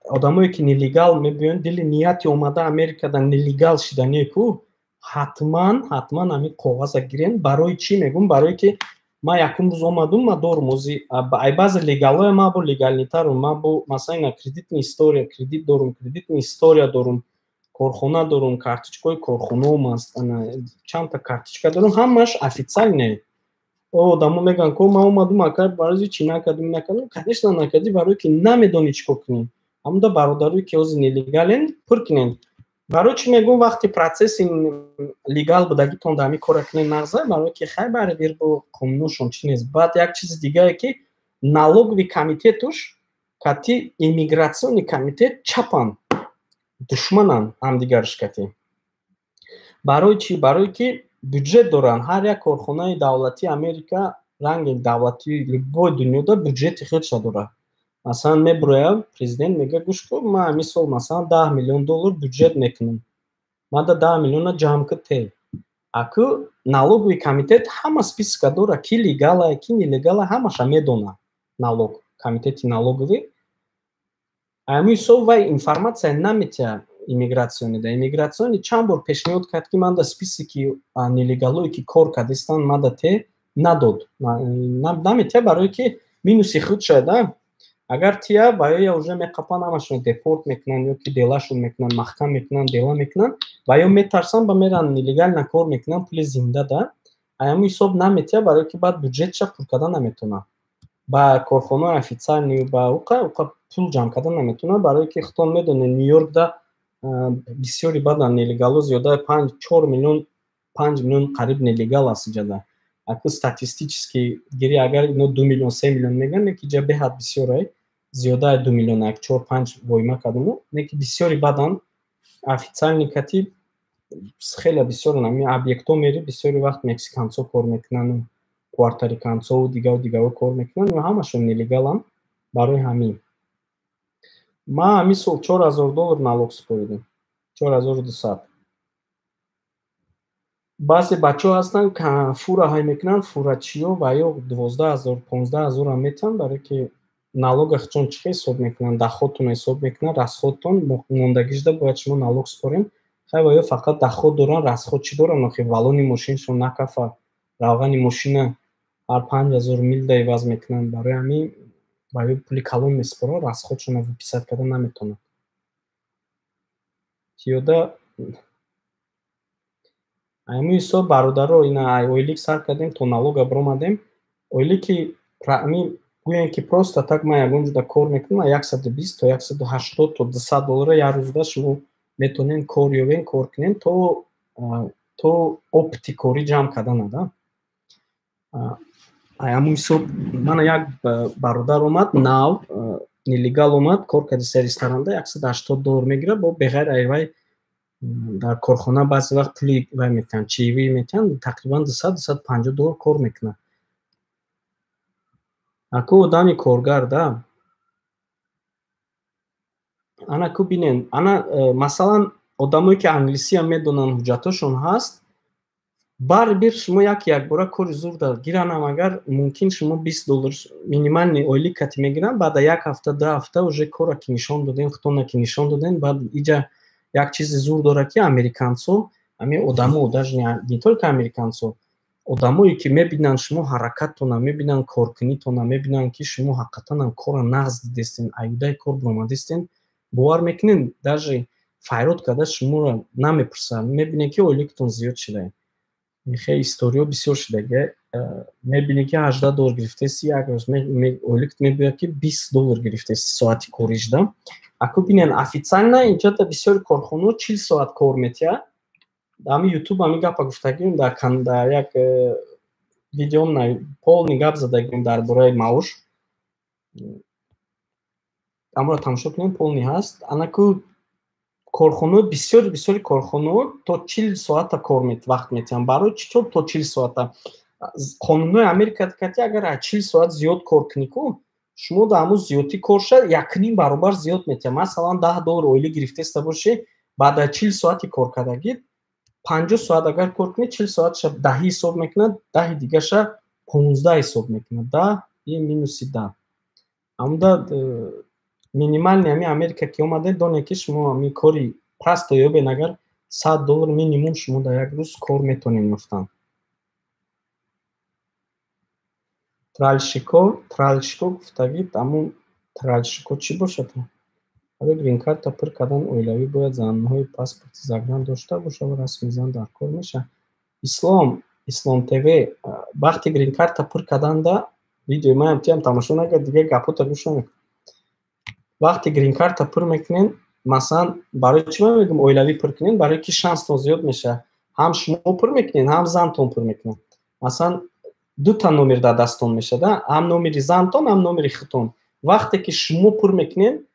одамое ки нелегал мебиён дили нияти омада америкада нелегал шидане ку ҳатман ҳамин коғаза гирен барои чӣ мегум барое ки ман якум рӯз омадум ма дорум ози ай баъзе легалое ма бо легалнитарум ма бо масалан кредитни история кредит дорум кредитни история дорум корхона дорум карточкаи корхонаум аст чандта карточка дорум ҳамаш официальне одамо мегӯянд ко ман омадум акар барои чӣ накардум накардум конечно накарди барое ки намедонӣ чӣ кор кунӣ ҳамуда бародарое ки ҳозир нелегален пур кунен барои чӣ мегӯм вақти процесси легал будагитон да ҳамин кора кунен нағза барое ки хай барибир бо қонуношон чӣ нест баъд як чизи дигае ки налогови комитетуш кати иммигратсиони комитет чапан душманан ҳамдигараш кати барои чӣ барое ки бюджет доранд ҳар як корхонаи давлати Америка ранги давлати любой дунёда бюджети худша дорад масалан мебурояд президент мега гӯш кун ман ҳамин сол масалан $10 миллион бюджет мекунам мада $10 миллиона ҷамъ кунте аку налогови комитет ҳама списка дора ки легала ки нелегала ҳамаша медонад налог комитети налоговӣ ҳамин сол вай информация наметиҳад иммигратсиони да иммигратсиони чанд бор пешниҳод кард ки манда списики нелегалое ки кор кардистанд мада те надод наметиҳад барое ки минуси худша да агар тия баёя уже меқапан ҳамашон депорт мекунанд ё ки делашон мекунанд маҳкам мекунанд дела мекунанд ва ё метарсанд ба меран нелегально кор мекунанд пули зинда да ҳамин ҳисоб наметиҳад барое ки баъд бюджетша пур карда наметавонад ба корхонаи официални ба уқа пул ҷамъ карда наметавонад барое ки худтон медонед Нью-Йоркда бисёри баъдан нелегалҳо зиёда 4 миллион 5 миллион қариб нелегал аст иҷада аку статистически гири агар ино 2 миллион 3 миллион мегӯянд ки ҷа беҳад бисёрай зиёдаи 2 миллион 4-5 воима кардуму неки бисёри баъдан официални кати хеле бисёран ҳамин объектҳо мери бисёри вақт мексиканцо кор мекунанд пуэрториканцову дигару кор мекунанд ва ҳамашон нелегаланд барои ҳамин ман ҳамин сол $4000 налог супоридем 4200 баъзе бачаҳо ҳастанд фура ҳай мекунанд фурачиё ва ё 12000-15000 ҳам метавонанд барое ки налога худшон чӣ ҳисоб мекунанд дахотон ҳисоб мекунанд расходтон мондагижда бояд шумо налог супорем хай ва ё фақат дахот доранд расход чӣ доранд охир валони мошинашон накафа равғани мошина ҳар 5000 мил да иваз мекунанд барои ҳамин ва ё пули калон месупоранд расходшона выписать карда наметавонанд зиёда ҳамин ҳисоб бародаро ина ойлик сар кардем то налога биромадем ойлики гӯянд ки просто так ман ягон ҷода кор мекунам $120 то $180 то $200 як рӯзда шумо метавонед кор ёбед кор кунед то опити корӣ ҷамъ карданада ҳамин ҳисоб мана як бародар омад нав нелегал омад кор карди сер ресторанда $180 мегирад бо беғайр айвай дар корхона баъзе вақт пули вай метиҳанд чиви метиҳанд тақрибан $200-250 кор мекунад аку одами коргар да ана ку бинен ана масалан одамое ки англисиам медонанд ҳуҷҷатошон ҳаст барибир шумо як бора кори зур да гиранам агар мумкин шумо $20 минимални ойлик кати мегиранд баъда як ҳафта 2 ҳафта уже кора ки нишон додем худтона ки нишон додем баъд иҷа як чизи зур дорад ки американцо ҳамин одамо даже не только американцо одамое ки мебинанд шумо ҳаракаттона мебинанд коркунитона мебинанд ки шумо ҳақиқатан кора нағз дидестен аюдаи кор биромадистен бовар мекунед даже файрод карда шуморо намепурсанд мебинед ки ойликатон зиёд шудааст хеле историё бисёр шуда мебинед ки $18 гирифтеси як рӯз ойликат мегӯяд ки $20 гирифтеси соати коришда аку бинен официально инҷода бисёри корхонаҳо 40 соат кор метиҳад ҳамин ютуб ҳамин гапа гуфтагием дар як видеом полный гап задагим дар бораи маош. Амро тамошо кунем, полный ҳаст. Анаку корхонаҳо бисёри корхонаҳо то 40 соата кор вақт метиҳанд. Барои чӣ чор то 40 соата? Қонунҳои Америка дикати агар 40 соат зиёд кор кунӣ ку, шумо дар ҳамун зиёдӣ корша 1.5 баробар зиёд метиҳад. Масалан $10 оила гирифтаиста бошӣ, баъд аз 40 соати кор кардагӣ 50 соат агар кор кунӣ, 40 соатша 10 ҳисоб мекунад, 10 дигаша 15 ҳисоб мекунад. 10 минуси 10. Амда минимални ами Америка ки омаде донед ки шумо ами кори паст ёбед, агар $100 минимум шумо дар як рӯз кор метавонед ёфтан. Тралшико гуфтагид, аммо тралшико чӣ бошад? Барои грин-карта пур кардан оилавӣ бояд заминҳои паспорти загран дошта бошад ва расми зан дар кор мешавад. Ислом ТВ вақти грин-карта пур карданда видеои манам тиам тамошо накард, дига гапота гӯш намекунед. Вақти грин-карта пур мекунед, масалан барои чӣ ман мегӯям оилавӣ пур кунед? Барои ки шанстон зиёд мешавад. Ҳам шумо пур мекунед, ҳам зантон пур мекунад. Масалан дута номер дар дастон мешавад, ҳам номери зантон, ҳам номери хитон. Вақте ки шумо пур мекунед,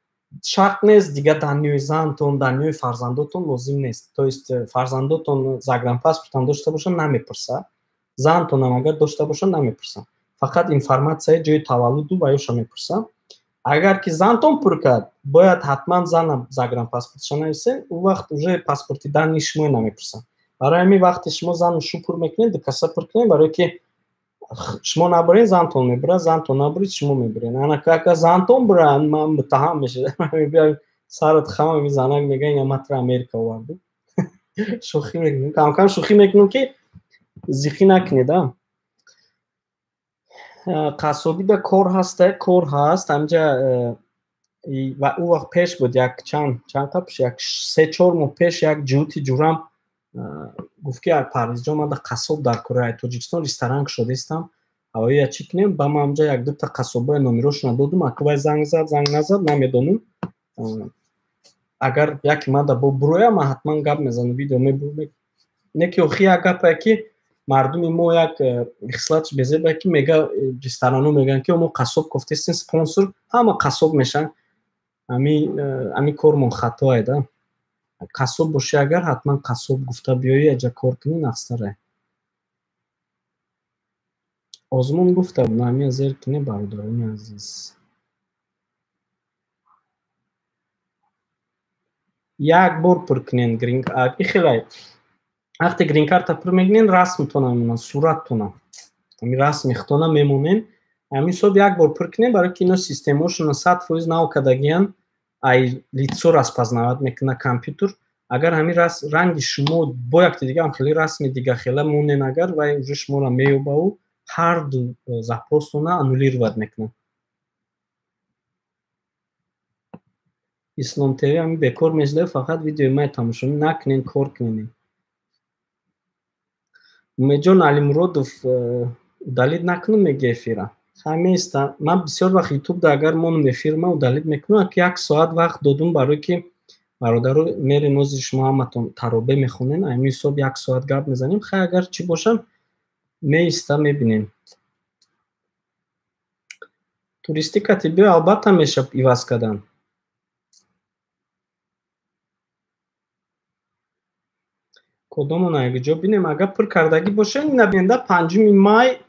шарт нест дига даниёи зантон, даниёи фарзандотон лозим нест. То есть фарзандотон загранпаспортам дошта бошад намепурсад, зантонам агар дошта бошад намепурсад. Фақат информатсияи ҷои таваллуду ва ёша мепурсад. Агар ки зантон пур кард, бояд ҳатман занам загранпаспортша нависед, он вақт уже паспорти дании шумо намепурсад. Барои ҳамин вақти шумо заншу пур мекунед, дукаса пур кунед, барои ки шумо набуред зантон мебурад, зантон набуред шумо мебуред. Агар зантон бурад, ман муттаҳам мешавам. Сарот хама мизанак мегӯяд ин матра Америка оварду. Шӯхӣ мекунем, кам шӯхӣ мекунем ки зиқӣ накунед. Қассобида кор ҳаст ҳамҷа ва у вақт пеш буд, як чанд пеш, як 3-4 моҳ пеш як ҷӯти ҷурам гуфт ки Парвизҷон ман да қассоб дар Кореяи Тоҷикистон ресторан кушодаистам, ҳавоия чӣ кунем? Ба ман ҳамҷа як дута қассобои номерошона додум, акубай занг назад намедонам. Агар яки ман да бо буроя, ман ҳатман гап мезанам, видео мебурам. Не ки охи як гапе ки мардуми мо як хислати безебе ки мега ресторанҳо мегӯянд ки мо қассоб кофтаистем, спонсор ҳама қассоб мешаванд. Ами кормон хатое да. Қассоб бошӣ агар ҳатман қассоб гуфта биёӣ аҷа кор кунӣ нақстаре. Озмон гуфта буд, ами азер кунӣ бародарони азиз. Як бор пур кунед грин-карта. Ихелай вақте грин-карта пур мекунед, расмтона мемонад, сураттона. Ами расми хитона мемонед. Ами ҳисоб як бор пур кунед, барои ки ино системашона 100% нав кардагиян, ай лицо распознавад мекунад компютер. Агар ҳамин ранги шумо бо якти дига хеле расми дига хела монен, агар вай уже шуморо меёбаву ҳар ду запросона аннулировать мекунад. Ислом ТВ ами бекор мешавад, фақат видеои ман тамошо накунед, кор кунед. Умедҷон Алимуродов удалид накунам мега эфира. Хаместа ман бисёр вақт ютубда агар монум эфир ман удалид мекунам, ки 1 соат вақт додум барои ки бародаро мери нози шумо ҳаматон таробе мехонен, ами ҳисоб 1 соат гап мезанем. Хай агар чӣ бошам меиста мебинем. Туристикати биё албатта мешавад иваз кардан. Кодомон агиҷо бинем, агар пур кардагӣ бошад, набинда 5 май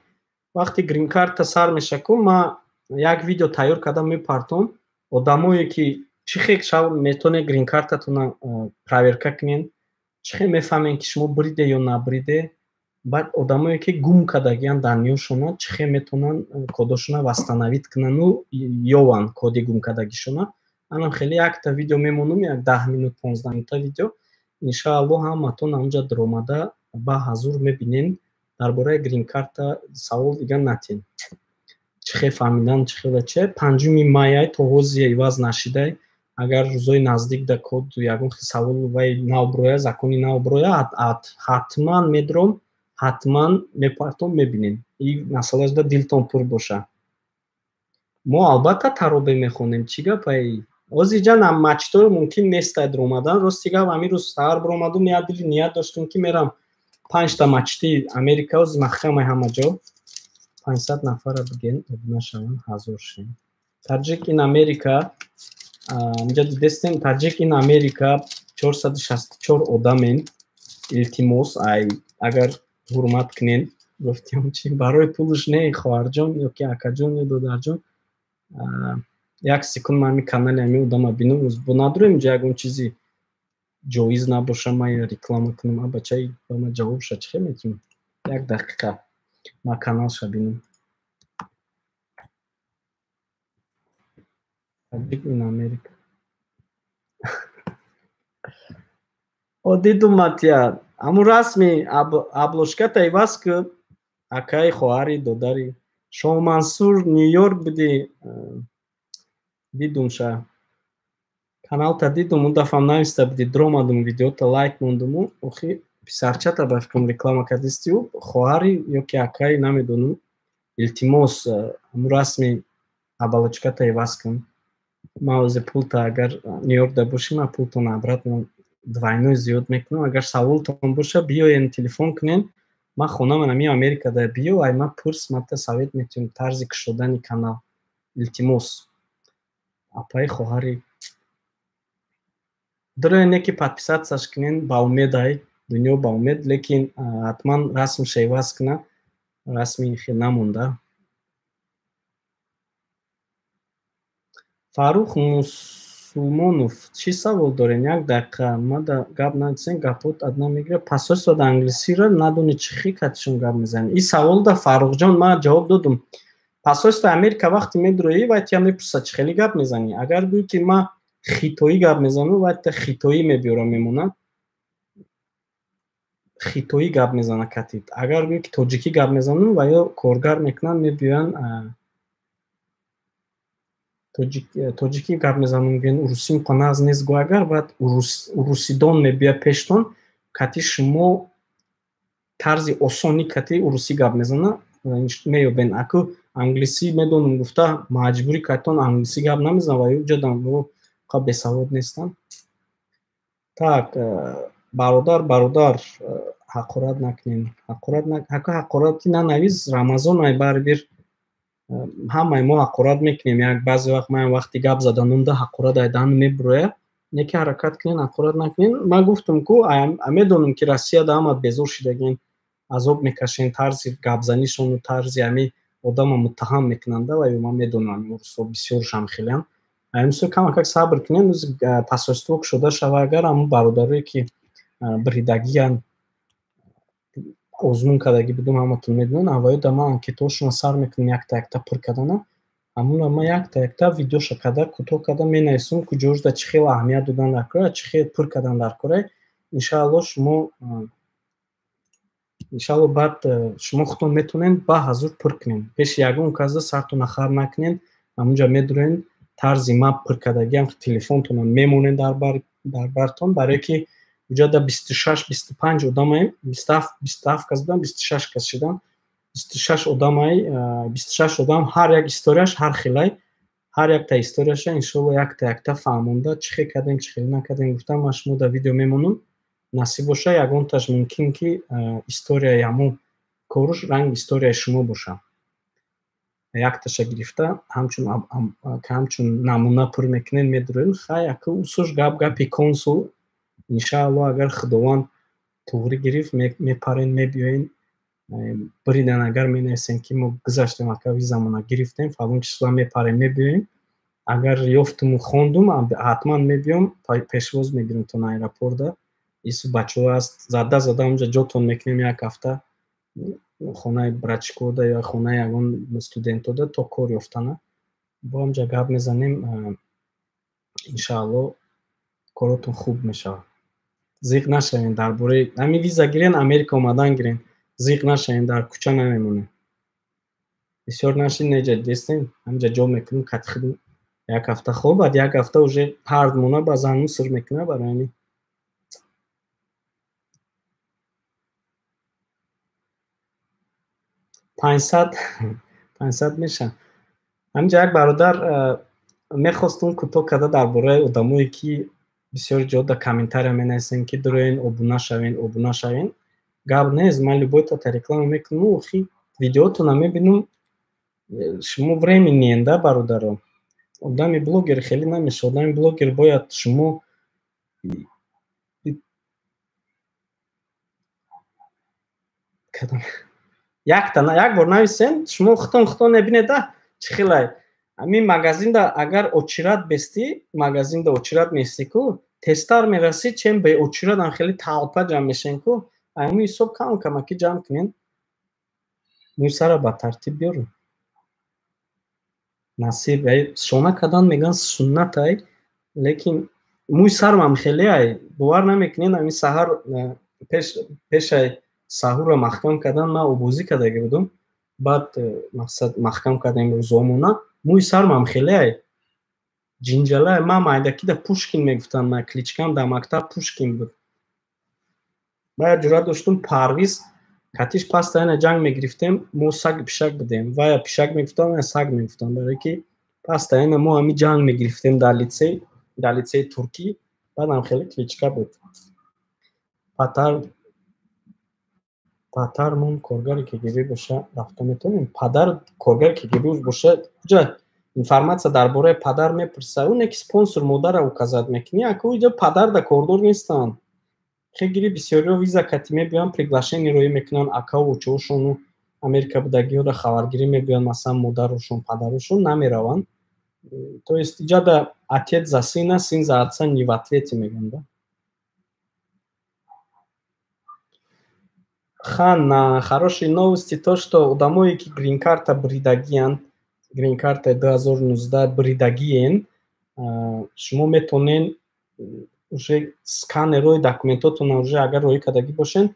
вақти грин-карта сар мешаку, ма як видео тайёр кардам мепартом. Одамое ки чӣ хел шав метавонед грин-картатона проверка кунед, чӣ хел мефаҳмед ки шумо буриде ё набуриде. Баъд одамое ки гум кардагиянд даниёшона, чӣ хел метавонанд кодашона вастановид кунанду ёванд коди гум кардагишона. Манам хеле якта видео мемонам, як 10 минут 15 минута видео. Иншааллоҳ ҳаматон ҳамҷа даромада ба ҳазур мебинен. Дар бораи грин-карта савол дига натин. Чӣ хел фаҳмидан, чӣ хел чӣ? 5 май то ҳозир иваз нашидай. Агар рӯзои наздик да коду ягон хел савол вай навбирояд, закони навбирояд, ҳатман медиром, ҳатман мепартом мебинем. Ин масъалада дилтон пур боша. Мо албатта таробе мехонем. Чӣ гапай? Озиҷан ам мачтор мумкин нестай даромадан. Рости гап ҳамин рӯз саҳар биромадум, як дили ният доштум ки мерам 5 та мачти Америка оз махкамай ҳама ҷо. 500 нафара биген обуна шаванд 1000 шин. Таҷик ин Америка инҷа дидестем таҷик ин Америка 464 одамен. Илтимос ай агар ҳурмат кунен гуфтем чи барои пулаш не хоҳарҷон ёки акаҷон ё додарҷон як секунд ман канали ами одама бинум бо надорем инҷа ягон чизи ҷоиз набоша ман реклама кунам абачаи ба ман ҷавоб ша чӣ метавонам як дақиқа ман каналша бинам таҷик ин Америка дидум матия аму расми аблошката иваз ки акаи хоҳари додари Шоҳ Мансур Нью-Йорк буди дидум ша каналта дидум он дафъам нависта буди дромадум видеота лайк мондуму охи писарчата ба фикрам реклама кардистию хоҳари ёки акаи намедонам илтимос аму расми аблошката иваз кун ман озе пулта агар Нью-Йоркда бошим ман пултон обратно двойной зиёд мекунам агар саволтон боша биёен телефон кунен ман хонаман ами Америкада биё ай ман пурс мата совет метавонем тарзи кушодани канал илтимос апаи хоҳари дуроен неки подписатсияш кунен ба умед ай дунё ба умед лекин ҳатман расмша иваз куна расми хе намонда Фарух Мусулмонов чӣ савол дорем як дақиқа мада гап надисем гапот адна мегира посольствода англисиро надони чӣ хикатишон гап мезанем ин саволда Фарухҷон ман ҷавоб додум посольствои Америка вақте медуроӣ вайтя мепурса чӣ хеле гап мезанӣ агар гӯӣ ки ман хитоӣ гап мезанам вайта хитоӣ мебиёра мемонад хитоӣ гап мезана катид агар гӯӣ ки тоҷикӣ гап мезанам ва ё коргар мекунанд мебиёянд тоҷикӣ гап мезанам гӯянд урусӣ муқона аз нест гӯ агар баъд урусидон мебиёя пештон кати шумо тарзи осони кати урусӣ гап мезана меёбен аку англисӣ медонам гуфта маҷбури катон англисӣ гап намезанам ва ҷодам қа бесавод нестам так бародар ҳақорат накунем ҳақорати нанавиз рамазон ай барибир ҳамаи мо ҳақорат мекунем як баъзе вақт ман вақти гап заданумда ҳақорат айдану мебурояд неки ҳаракат кунен ҳақорат накунен ман гуфтум ку медонам ки Россияда ҳама безор шудагин азоб мекашен тарзи гапзанишону тарзи ами одама муттаҳам мекунанда ва ман медонам урусҳо бисёршам хелеам амисо камакак сабр кунем посольство кушода шава агар ҳамн бародарое ки биридагиянд озмун кардагӣ будум ҳаматон медонанд аввалода ман анкетаҳошонро сар мекунам якта пур кардана ҳамуна ман якта видеоша карда кӯтоҳ карда менависам куҷоашда чӣ хел аҳамият додан дар кора чӣ хел пур кардан дар кора иншаалло шумо иншаалло баъд шумо худтон метавонед ба ҳазур пур кунед пеши ягон казда сартона хар накунед ҳамунҷа медуроед тарзи ман пур кардагиам телефонтонам мемонед дар бартон барое ки уҷада 26-25 одамаем 27 кас будам 26 кас шудам 26 одамай 26 одам ҳар як историяш ҳар хелай ҳар якта историяша иншоалло якта фаҳмонда чӣ хел кардем чӣ хел накардем гуфтам ман шумо дар видео мемонам насиб боша ягонташ мумкин ки историяи ҳамун коруш ранг историяи шумо боша якташа гирифта ҳамчун намуна пур мекунед медуроем хай аку усуш гапи консул иншаалло агар худованд туғри гирифт мепарен мебиёен биридан агар менависем ки мо гузаштем ака визамона гирифтем фалон числа мепарем мебиёем агар ёфтуму хондум ҳатман мебиём пешвоз мегирам то аэропорта ису бачаҳо аст зада онҷа ҷотон мекунем як ҳафта хонаи братчикода ё хонаи ягон студентода то кор ёфтана бо онҷа гап мезанем иншаалло коротон хуб мешавад зиқ нашавем дар бораи ҳамин виза гирен Америка омадан гирен зиқ нашавем дар кӯча намемонем бисёр нашид неҷа дестем ҳамҷа ҷо мекунем кати худум як ҳафта хоб баъд як ҳафта уже ҳард мона ба занмон сир мекуна барои ҳамин 500 меша ҳамҷа як бародар мехостум кӯтоҳ карда дар бораи одамое ки бисёр ҷода комментария менависем ки дуроен обуна шавен гап нест ман любой тата реклама мекунам охи видеотона мебинам шумо временниен да бародарон. Одами блогер хеле намешавад. Одами блогер бояд шумо як бор нависен, шумо хутон мебинеда чӣ хелай. Ҳамин магазинда агар очират бестӣ, магазинда очират меҳисӣ ку, тезтар мерасӣ, чем бе очират ам хеле талпа ҷамъ мешавем ку. Ҳамин ҳисоб камакӣ ҷамъ кунем. Мӯи сарро ба тартиб биёрем. Насиб шона кардан мегӯян суннатай, лекин мӯи сарам хеле бовар намекунед. Ҳамин саҳар пешай саҳурро маҳкам кардан ман обозӣ кардаги будам. Баъд мақсад маҳкам кардем рӯзомона. Мӯи сарам хеле ҷинҷала. Ман майдакида Пушкин мегуфтам. Кличкам дар мактаб Пушкин буд. Баъд ҷуръат доштум Парвиз катиш паста яна ҷанг мегирифтем. Мо саг пишак будем. Вая пишак мегуфтам, я саг мегуфтам. Барои ки паста яна мо ҳамин ҷанг мегирифтем дар литсеи туркӣ. Баъдам хеле кличка буд. Патармон коргари КГБ боша рафта метавонем. Падар коргари КГБ боша ҷа информация дар бораи падар мепурса. Оне ки спонсор модарро указат мекунӣ. Аку иҷо падар да кордор нестанд. Хеле бисёриҳо виза кати мебиён, приглашение роӣ мекунанд. Акаву очаҳошону Америка будагиҳоро хабаргирӣ мебиёнд. Масалан модарошон, падарошон намераванд. То есть иҷа да отец за сына, сын за отца не в ответе мегӯянд. Хан, хорошие новости то, что одамое ки грин-карта буридагиянд, грин-карта 2019 буридагиен, шумо метавонед уже сканерои документотонро уже агар роӣ кардагӣ бошед,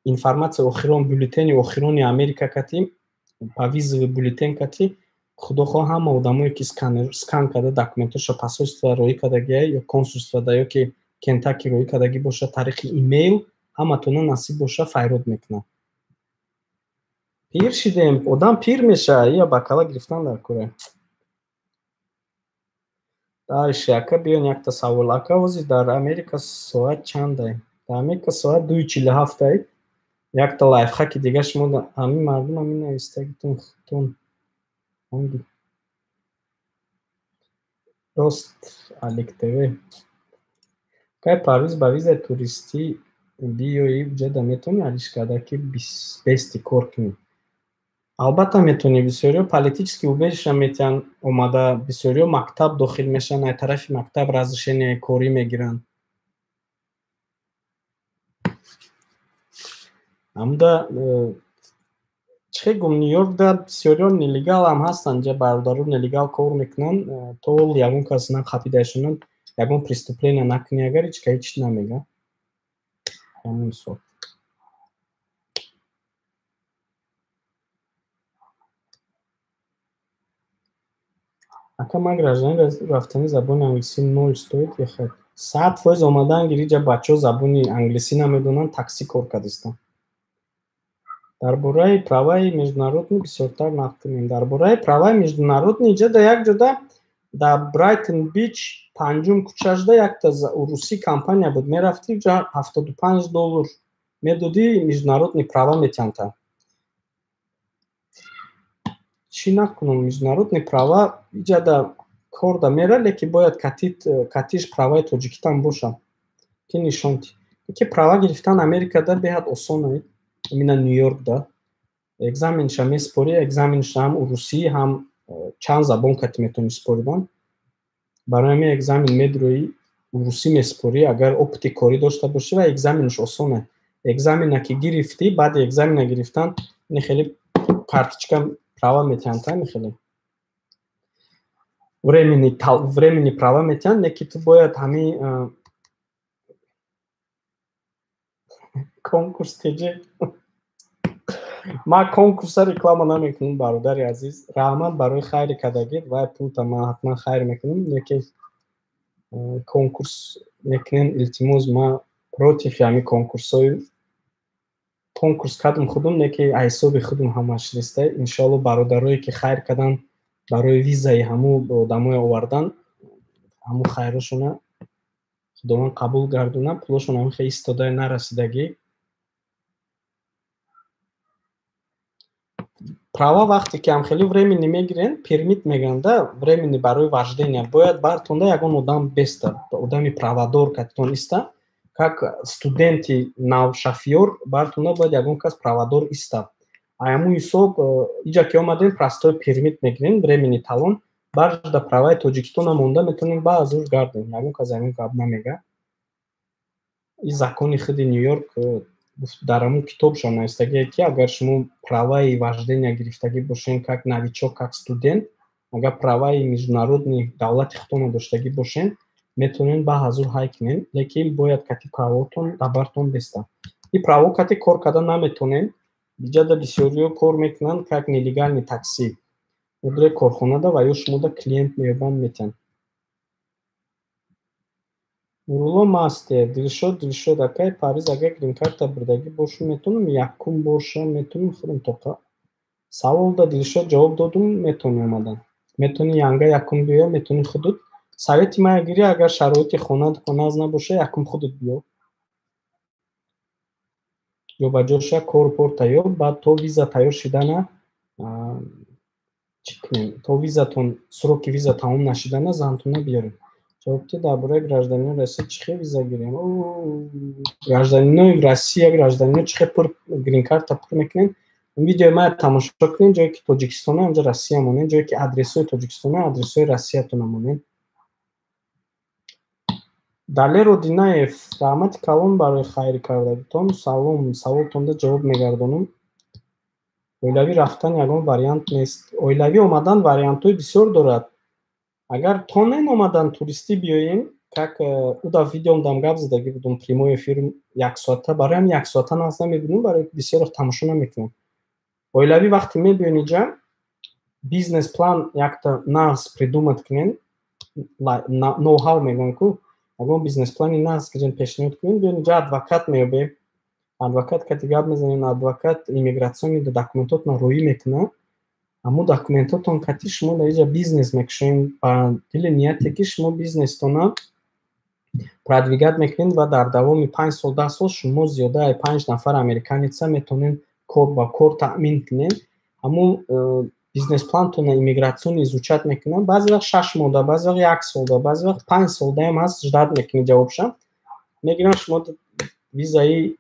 информация охирон, бюллетени охирони Америка катӣ, па визови бюллетен катӣ, худохоҳ ҳама одамое ки скан карда документошро посольство роӣ кардагӣ ё консулство да ёки Кентаки роӣ кардагӣ боша тариқи имейл, ҳаматона насиб боша файрод мекунад. Пир шидем, одам пир мешавад. Я бакала гирифтан дар кора. Дальше, ака биён якта савол. Ака ҳозир дар Америка соат чандае? Дар Америка соат 2:47. Якта лайфхаки дига шумо ҳамин мардумам менавистагитон хутон онди рост Алик ТВ. Кай Парвиз ба визаи туристӣ биёӣ ҷада метавонӣ ариш карда ки бести кор кунӣ? Албатта метавонӣ. Бисёриҳо политически убежиша метиҳанд омада, бисёриҳо мактаб дохил мешаванд, аз тарафи мактаб разрешение корӣ мегиранд. Ҳамда чӣ гум Нью-Йоркда бисёриҳо нелегал ҳам ҳастанд. Ҷа бародаро нелегал кор мекунанд. То ягон кас нақапидаашонанд, ягон преступление накунӣ, агар ҳеч намега. Ҳамин ҳисоб. Ака ман гражданин рафтани забони англисӣ 0 стоит ехад. 100% омадан гирӣ ҷа бачаҳо забони англисӣ намедонанд, таксӣ кор кардистанд. Дар бораи праваи международни бисёртар нақд кунем. Дар бораи праваи международни ҷа да як ҷода дар Брайтон Бич 5-ум кӯчаашда якта русӣ компания буд. Мерафтӣ ҷа $75 медодӣ, международни права метиҳанд. Чӣ накунам, международни права иҷада кор да мера, лекин бояд катиш праваи Тоҷикистон боша. Ки нишонти. Ки права гирифтан Америкада беҳад осон аст. Именно Нью-Йоркда. Экзаменша меспорӣ, экзаменша ҳам русӣ, ҳам чанд забон кати метавонӣ споридан. Барои ҳамин экзамен медроӣ, русӣ меспорӣ, агар опити корӣ дошта бошӣ ва экзаменаш осон аст. Экзамена ки гирифтӣ, баъди экзамена гирифтан хеле карточка права метиҳанд, хеле временни права метиҳанд, лекин ту бояд ҳамин конкурс теҷе. Ман конкурса реклама намекунам, бародари азиз. Раҳмат барои хайри кардагид. Вай пулта ман ҳатман хайр мекунам, лекин конкурс мекунем, илтимос ман против ҳамин конкурсҳои конкурс кардам худам, лекин аз ҳисоби худам ҳамаш риста. Иншоалло бародарое ки хайр кардан, барои визаи ҳамун одамое овардан, ҳамун хайрошона худованд қабул гардонад, пулошон ҳамин хеле истодаи нарасидагӣ. права вақте ки ҳам хеле времени мегирен, пермит мегӯянд, времени барои вождения, бояд бартонда ягон одам беста, одами правадор катитон иста, как студенти навшафиёр бартонда бояд ягон кас правадор иста. Ҳамун ҳисоб иҷа ки омадем простой пермит мегирем, времени талон, барда праваи Тоҷикистона монда метавонем баъзур гардем. Ягон кас ягон гап намега. И закони худи Нью-Йорк дар ҳамун китобшон навистагие ки агар шумо праваи вождения гирифтагӣ бошен как новичок, как студент, агар праваи международни давлати худтон доштагӣ бошен, метавонен баъзур ҳай кунен, лекин бояд кати правотон дар бартон беста. И право кати кор кардан наметавонен. Биҷада бисёриҳо кор мекунанд как нелегални таксӣ. Мудири корхонада ва ё шумода клиент меёбанд метавонанд. Нурулло масте, Дилшод акай, Париз агар грин-карта бурдагӣ бошум метавонам, якум бошам метавонам худам тоқа. Савол да Дилшод ҷавоб додум, метавони омадан. Метавони янга якум биё, метавони худут. Совети ман гирӣ, агар шароити хонаат хоназ набоша, якум худут биё. Ё ба ҷоша кор тайёр, баъд то виза тайёр шидана чӣ кунем? То визатон, сроки виза тамом нашидана зантона биёрем. Ҷавобти дар бораи гражданинони Россия чӣ хел виза гирем? Гражданинони Россия, гражданино чӣ хел пур грин-карта пур мекунен? Видеои ман тамошо кунед, ҷое ки Тоҷикистона, онҷа Россия монед, ҷое ки адресҳои Тоҷикистона, адресҳои Россиятона монед. Далеро Динаев, раҳмати калон барои хайри кардагитон. Салом, саволтонда ҷавоб мегардонам. Оилавӣ рафтан ягон вариант нест. Оилавӣ омадан вариантҳои бисёр дорад. Агар тонем омадан туристӣ биёем, как уда видеом дам гап задагӣ будум, прямой эфир 1 соата, бароям 1 соата нағз намебинам, барои бисёрро тамошо намекунам. Оилавӣ вақте мебиён иҷа, бизнес план якта нағз придумат кунен, ноу-ҳау мегӯям ку, ягон бизнес плани нағз гирем пешниҳод кунем, биён иҷа адвокат меёбем. Адвокат кати гап мезанем, адвокат иммигратсиони документотон рӯӣ мекунад. Аммо документотон кати шумо дар иҷа бизнес мекушем, ба дили нияте ки шумо бизнестона продвигат мекунед ва дар давоми 5 сол, 10 сол шумо зиёда аз 5 нафар американеца метавонед кор ба кор таъмин кунед. Аммо бизнес плантона иммигратсиони изучат мекунад. Баъзе вақт 6 моҳ, баъзе вақт 1 сол, баъзе вақт 5 солда ҳам ҳаст, ждат мекунед ҷавобша. Мегиранд шумо визаи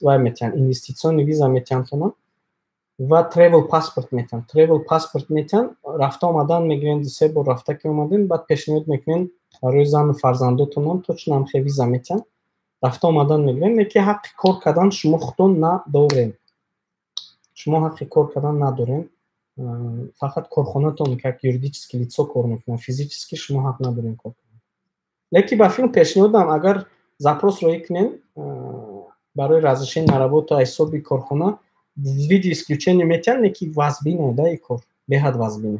вай метиҳанд, инвеститсионни виза метиҳанд ва travel passport метиҳанд. Travel passport метиҳанд, рафта омадан мегиранд, 3 бор рафта ки омадем, баъд пешниҳод мекунем барои зану фарзандотонам то чӣ намхе виза метиҳанд. Рафта омадан мегирем, лекин ҳаққи кор кардан шумо худтон надорем. Шумо ҳаққи кор кардан надорем. Фақат корхонатон как юридически лицо кор мекунад, физически шумо ҳақ надорем кор кардан. Лекин ба филм пешниҳодам, агар запрос роӣ кунем барои разрешение на работу аз ҳисоби корхона, в виде исключения метиҳанд, лекин вазбина да и кор, беҳад вазбина.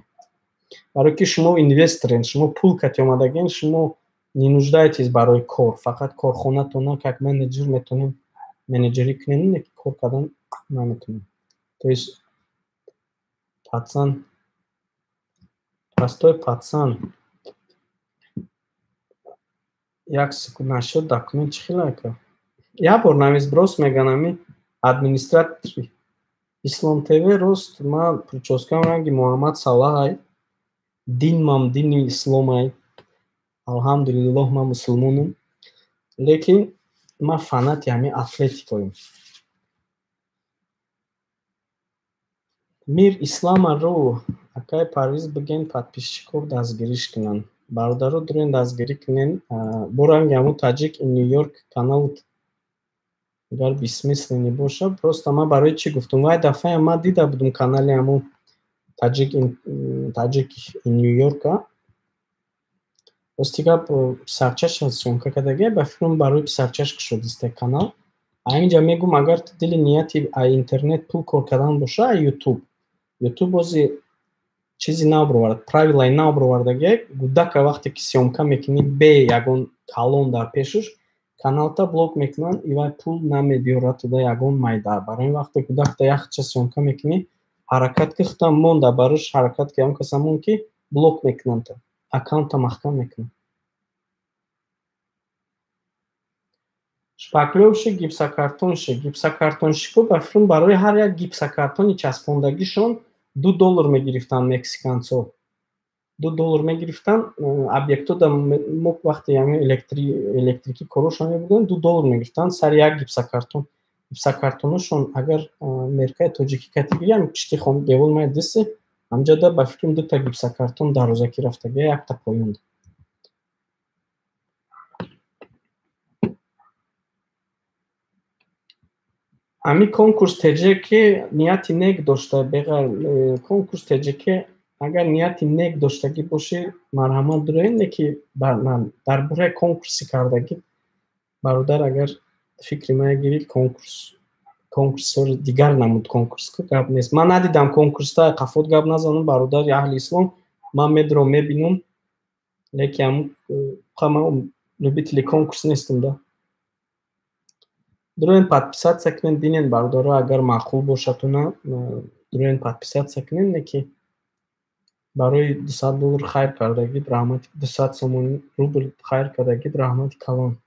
Барои ки шумо инвесторен, шумо пул кати омадагин, шумо не нуждаетесь барои кор, фақат корхонатона как менеҷер метавонем менеҷерӣ кунем, лекин кор кардан наметавонем. То есть пацан, простой пацан. Як секунд нашуд, документ чӣ хел ака? Як бор навис брост меганам, администратори Ислом ТВ рост, ман прическам ранги Муҳаммад Салаҳ, динмам дини ислом ай. Алҳамдулиллоҳ ман мусулмонам. Лекин ман фанати ҳамин атлетикоям. Мир Исламаро акай Париз биген подписчиков дастгириш кунанд. Бародаро дурен дастгирӣ кунен. Бо ранги ҳамун таҷик ин Нью-Йорк канал агар бисмисле боша, просто ман барои чӣ гуфтам? Вай дафъаам ман дида будум канали ҳамун таҷик ин Нью-Йорка. Рости гап писарчаша съёмка кардаги, ба фикрам барои писарчаш кушод иста канал. Ҳаминҷа мегӯм агар дили нияти аз интернет пул кор кардан боша, аз YouTube бози чизи нав бироварад, правилаи нав бировардаги, гудака вақте ки съёмка мекунӣ бе ягон калон дар пешаш, каналта блок мекунанд и вай пул намебиёрад туда ягон майда. Барои ин вақте гудакта яхча съёмка мекунӣ, ҳаракат ки худам монда барош ҳаракат ки ҳамон каса мон ки блок мекунанд, аккаунта маҳкам мекунанд. Шпаклёвши гипсокартонши. Гипсокартоншиҳо ба филм барои ҳар як гипсокартони часпондагишон $2 мегирифтан мексиканцо. $2 мегирифтан объекто да мо вақте ями электрики корошон мебуданд $2 мегирифтан сари як гипсокартон. Гипсокартоношон агар меркаи тоҷикӣ кати гирям пишти хона девор май дисе амҷода ба фикрам 2 та гипсокартон дарозакӣ рафтага як та поён. Ами конкурс теҷе ки нияти нек дошта беғайр конкурс теҷе ки агар нияти нек доштагӣ бошӣ марҳамат дорем ки дар бораи конкурси кардагӣ бародар агар фикри мая гирӣ конкурсори дигар намуд конкурс ки гап нест. Ман надидам конкурста қафот гап назанам бародари аҳли ислом. Ман медорам мебинам лекин ман любители конкурс нестам да. Дурен подписаться кунен бинен бародаро агар маъқул бошад уна дурен подписаться кунен ки барои $200 хайр кардагӣ раҳмати 200 сомони рубл хайр кардагӣ раҳмати калон.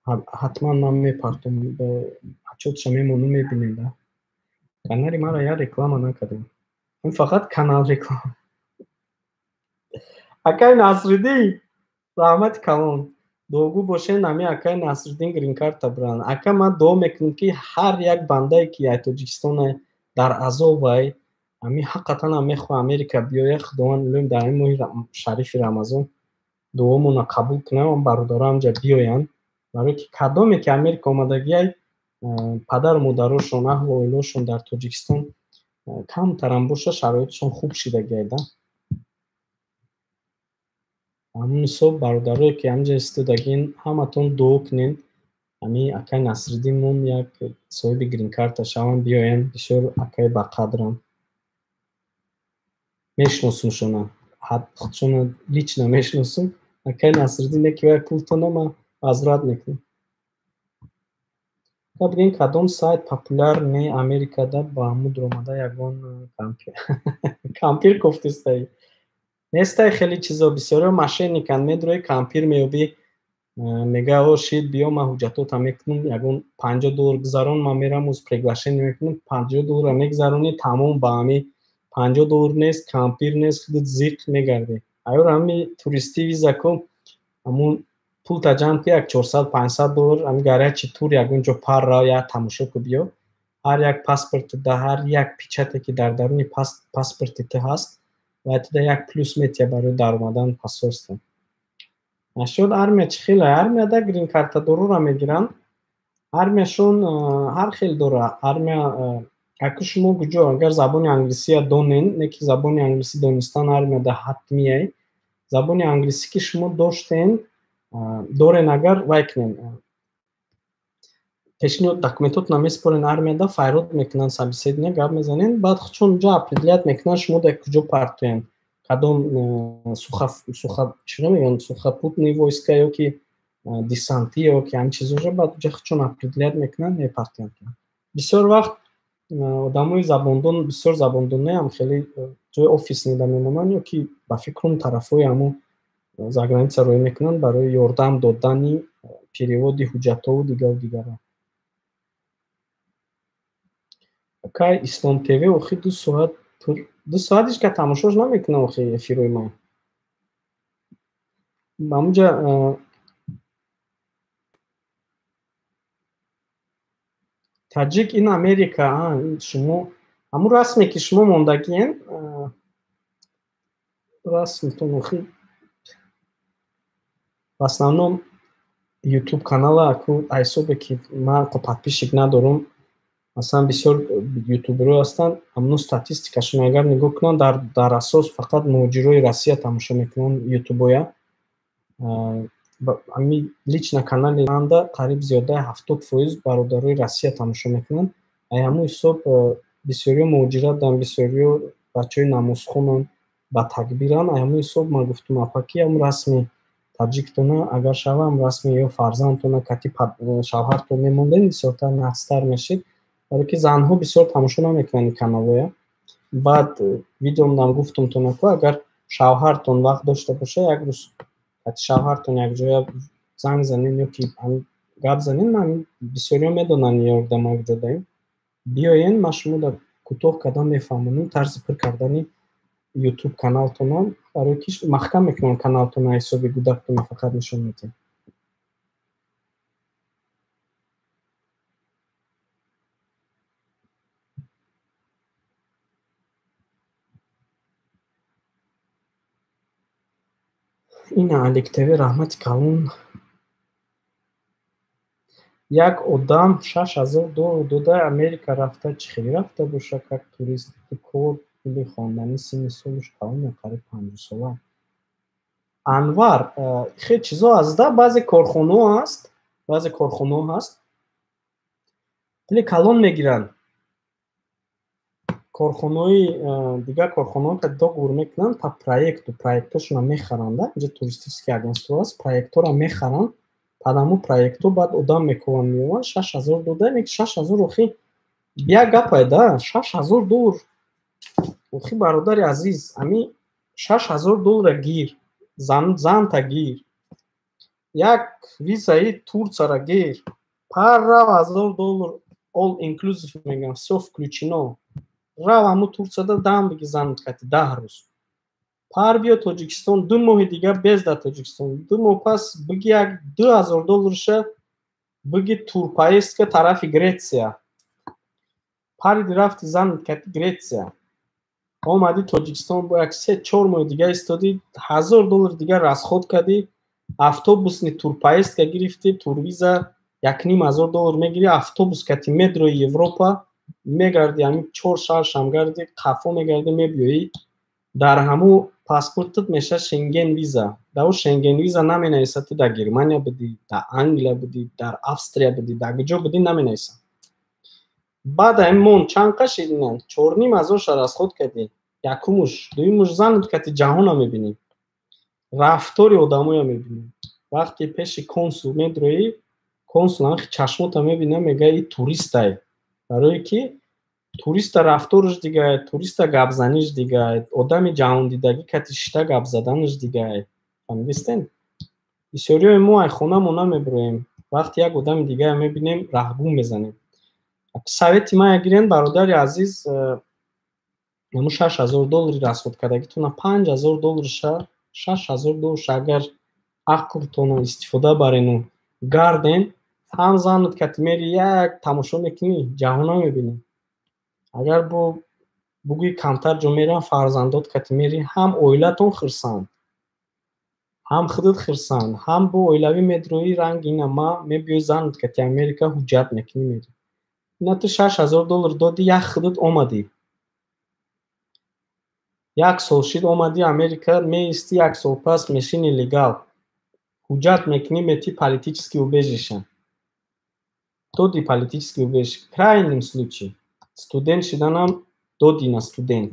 Ҳатман ман мепартам ба бачаҳоша мемонам мебинем да. Канали мара як реклама накардем. Ин фақат канал реклама. Акай Насриддин раҳмати калон. Дуогӯ бошен ами акай Насриддин грин карта буранд. Ака ман дуо мекунам ки ҳар як бандае ки ай Тоҷикистон дар азобай ами ҳақиқатан ҳам мехоҳам Америка биёяд худованд илоҳим дар ин моҳи шарифи Рамазон дуомона қабул кунад бародаро амҷа биёянд барое ки кадоме ки Америка омадагиай падару модарошон аҳлу оилаашон дар Тоҷикистон камтарам боша шароитшон хуб шидагиай да. ҳамун ҳисоб бародарое ки амҷа истодагин ҳаматон дуо кунен ами акай Насриддинмон як соҳиби грин карта шаванд биёянд. Бисёр акай бақадрам. Мешиносумшона худшона лично мешиносум. Акай Насриддине ки вай пултона ман азрат мекунам. Бигӯем кадом сайт популярни Америкада ба ҳамуд омада ягон кампир кофтистай. Нестай хеле чизо бисёриҳо мошенниканд медурӣ кампир меёбӣ мегаҳ о шид биё ман ҳуҷҷатотам мекунам ягон $50 гузарон ман мерам уз приглашение мекунам $50 мегузаронӣ тамом ба ами $50 нест кампир нест худут зиқ мегардӣ. Айёр ами туристӣ виза ку ҳамун пулта ҷамъ ки як $400-500 ами гарчи тур ягон ҷо пар рав як тамошо ку биё. Ҳар як паспортида ҳар як печате ки дар даруни паспортите ҳаст ва туда як плюс метия барои даромадан асоста. Нашуд армия чӣ хеле армияда грин картадороро мегиранд. Армияшон ҳар хел дора. Армия ако шумо куҷо агар забони англисия донен не ки забони англисӣ донистан армияда ҳатмияй забони англисӣ ки шумо доштен дорен агар вай кунен пешниҳод документотона месупорен армияда файрод мекунанд собеседование гап мезанен баъд худшон ҷо определят мекунанд шумо дар куҷо партоянд кадом чиро мегӯянд сухопутни войска ё ки десантӣ ё ки ҳамин чизоро баъд ҷо худшон определят мекунанд мепартоянд. Бисёр вақт одамои забондон бисёр забондонаам хеле ҷои офис неда мемонанд ё ки ба фикрам тарафҳои ҳамун заграница роя мекунанд барои ёрдам додани переводи ҳуҷҷатҳову дигару. Акай Ислом ТВ охи 2 соат ҳеч ка тамошош намекунам охи эфирои ман. Амҷа таҷик ин Америка шумо ҳамун расме ки шумо мондагиен расмтон охи в основном YouTube канала аку ҳисобе ки ман подписчик надорам. Масалан бисёр ютуберҳо ҳастанд ҳамун статистикашон агар нигоҳ кунанд дар асос фақат муҳоҷирои Россия тамошо мекунанд ютубоя. Ами лично канали манда қариб зиёдаи 70% бародарои Россия тамошо мекунанд. Ҳамун ҳисоб бисёриҳо муҳоҷират доранд, бисёриҳо бачаҳои намозхонанд, ба такбиранд. Ҳамун ҳисоб ман гуфтам апаки ҳам расми таҷиктона агар шава ҳам расми ё фарзандтона кати шавҳартон мемонден бисёртар нағзтар мешид. барое ки занҳо бисёр тамошо намекунанд каналоя. Баъд видеомдам гуфтам тонаку агар шавҳартон вақт дошта боша як рӯз кати шавҳартон якҷоя занг занен ё ки гап занен ман бисёриҳо медонанд ёрдама куҷо даем биёен ман шуморо кӯтоҳ кардан мефаҳмонем тарзи пир кардани YouTube каналтонам, барои ки маҳкам мекунам каналтона, ҳисоби гӯдактона фақат нишон медиҳем. Ина Алик ТВ раҳмати калон. Як одам $6000 дода Америка рафта, чӣ хеле рафта бошад, как турист, кор пули хондани синни солаш калон, қариб 50 сола. Анвар, хеле чизо ҳаста, баъзе корхонаҳо ҳаст, пули калон мегиранд. Корхонаҳои дигар корхонаҳо ки договор мекунанд по проекту, проектҳошонро мехаранд, инҷо туристические агентство аст, проектҳоро мехаранд, падаму проектҳо баъд одам мекунанд, меёванд $6000 дода, меги $6000 охи як гапай да, $6000. Охи бародари азиз, ами $6000 гир, занта гир, як визаи Турцияро гир, пара $1000 all inclusive мегӯям, всё включено. Рав ҳамун Турцияда дам биги зант кати 10 рӯз. Пар биё Тоҷикистон, 2 моҳи дигар без дар Тоҷикистон. 2 моҳ пас биги як $2000 биги турпоездка тарафи Гретсия. Париди рафти зант кати Гретсия. Омади Тоҷикистон бо як 3-4 моҳи дигар истоди, $1000 дигар расход кади, автобусни турпоездка гирифти, турвиза $1500 мегири, автобус кати метрои Европа мегарди, ҳамин 4 шаҳр шамгарди, қафо мегарди, мебиёӣ, дар ҳамун паспортат меша Шенген виза. Дар Шенген виза наменависад ту дар Германия будӣ, дар Англия будӣ, дар Австрия будӣ, дар куҷо будӣ наменависад. Баъд ҳамон чанд кашидинанд, 4500 расход кардӣ. Якумуш, дуюмуш занут кати ҷаҳонро мебинӣ. Рафтори одаморо мебинӣ. Вақте пеши консул медроӣ, консул анхи чашмота мебина, мега и туристай. Барое ки туриста рафтораш дигар, туриста гапзаниш дигар, одами ҷаҳондидагӣ кати шита гап заданаш дигар. Фаҳмидистен? Бисёриҳои мо айхонамона мебироем. Вақте як одами дигарро мебинем, раҳгум мезанем. Совети ман як гирен, бародари азиз, ҳамун $6000 расходкардагитона $5000 $6000 агар ақлтона истифода барену гарден, ҳам занут кати мери як тамошо мекунӣ, ҷаҳонро мебинӣ. Агар бо бугӯи камтар ҷо меравам, фарзандот кати мери, ҳам оилатон хирсанд, ҳам худат хирсанд, ҳам бо оилавӣ медроӣ, ранги ина ма мебиёӣ занут кати Америка ҳуҷҷат мекунӣ мери. Ина ту $6000 доди, як худат омадӣ. Як сол шид омадӣ Америка, меисти, як сол пас мешини легал. Ҳуҷҷат мекунӣ, мети политически убежище. Доди политически убежище. Крайним случай. Студент шиданам доди на студент.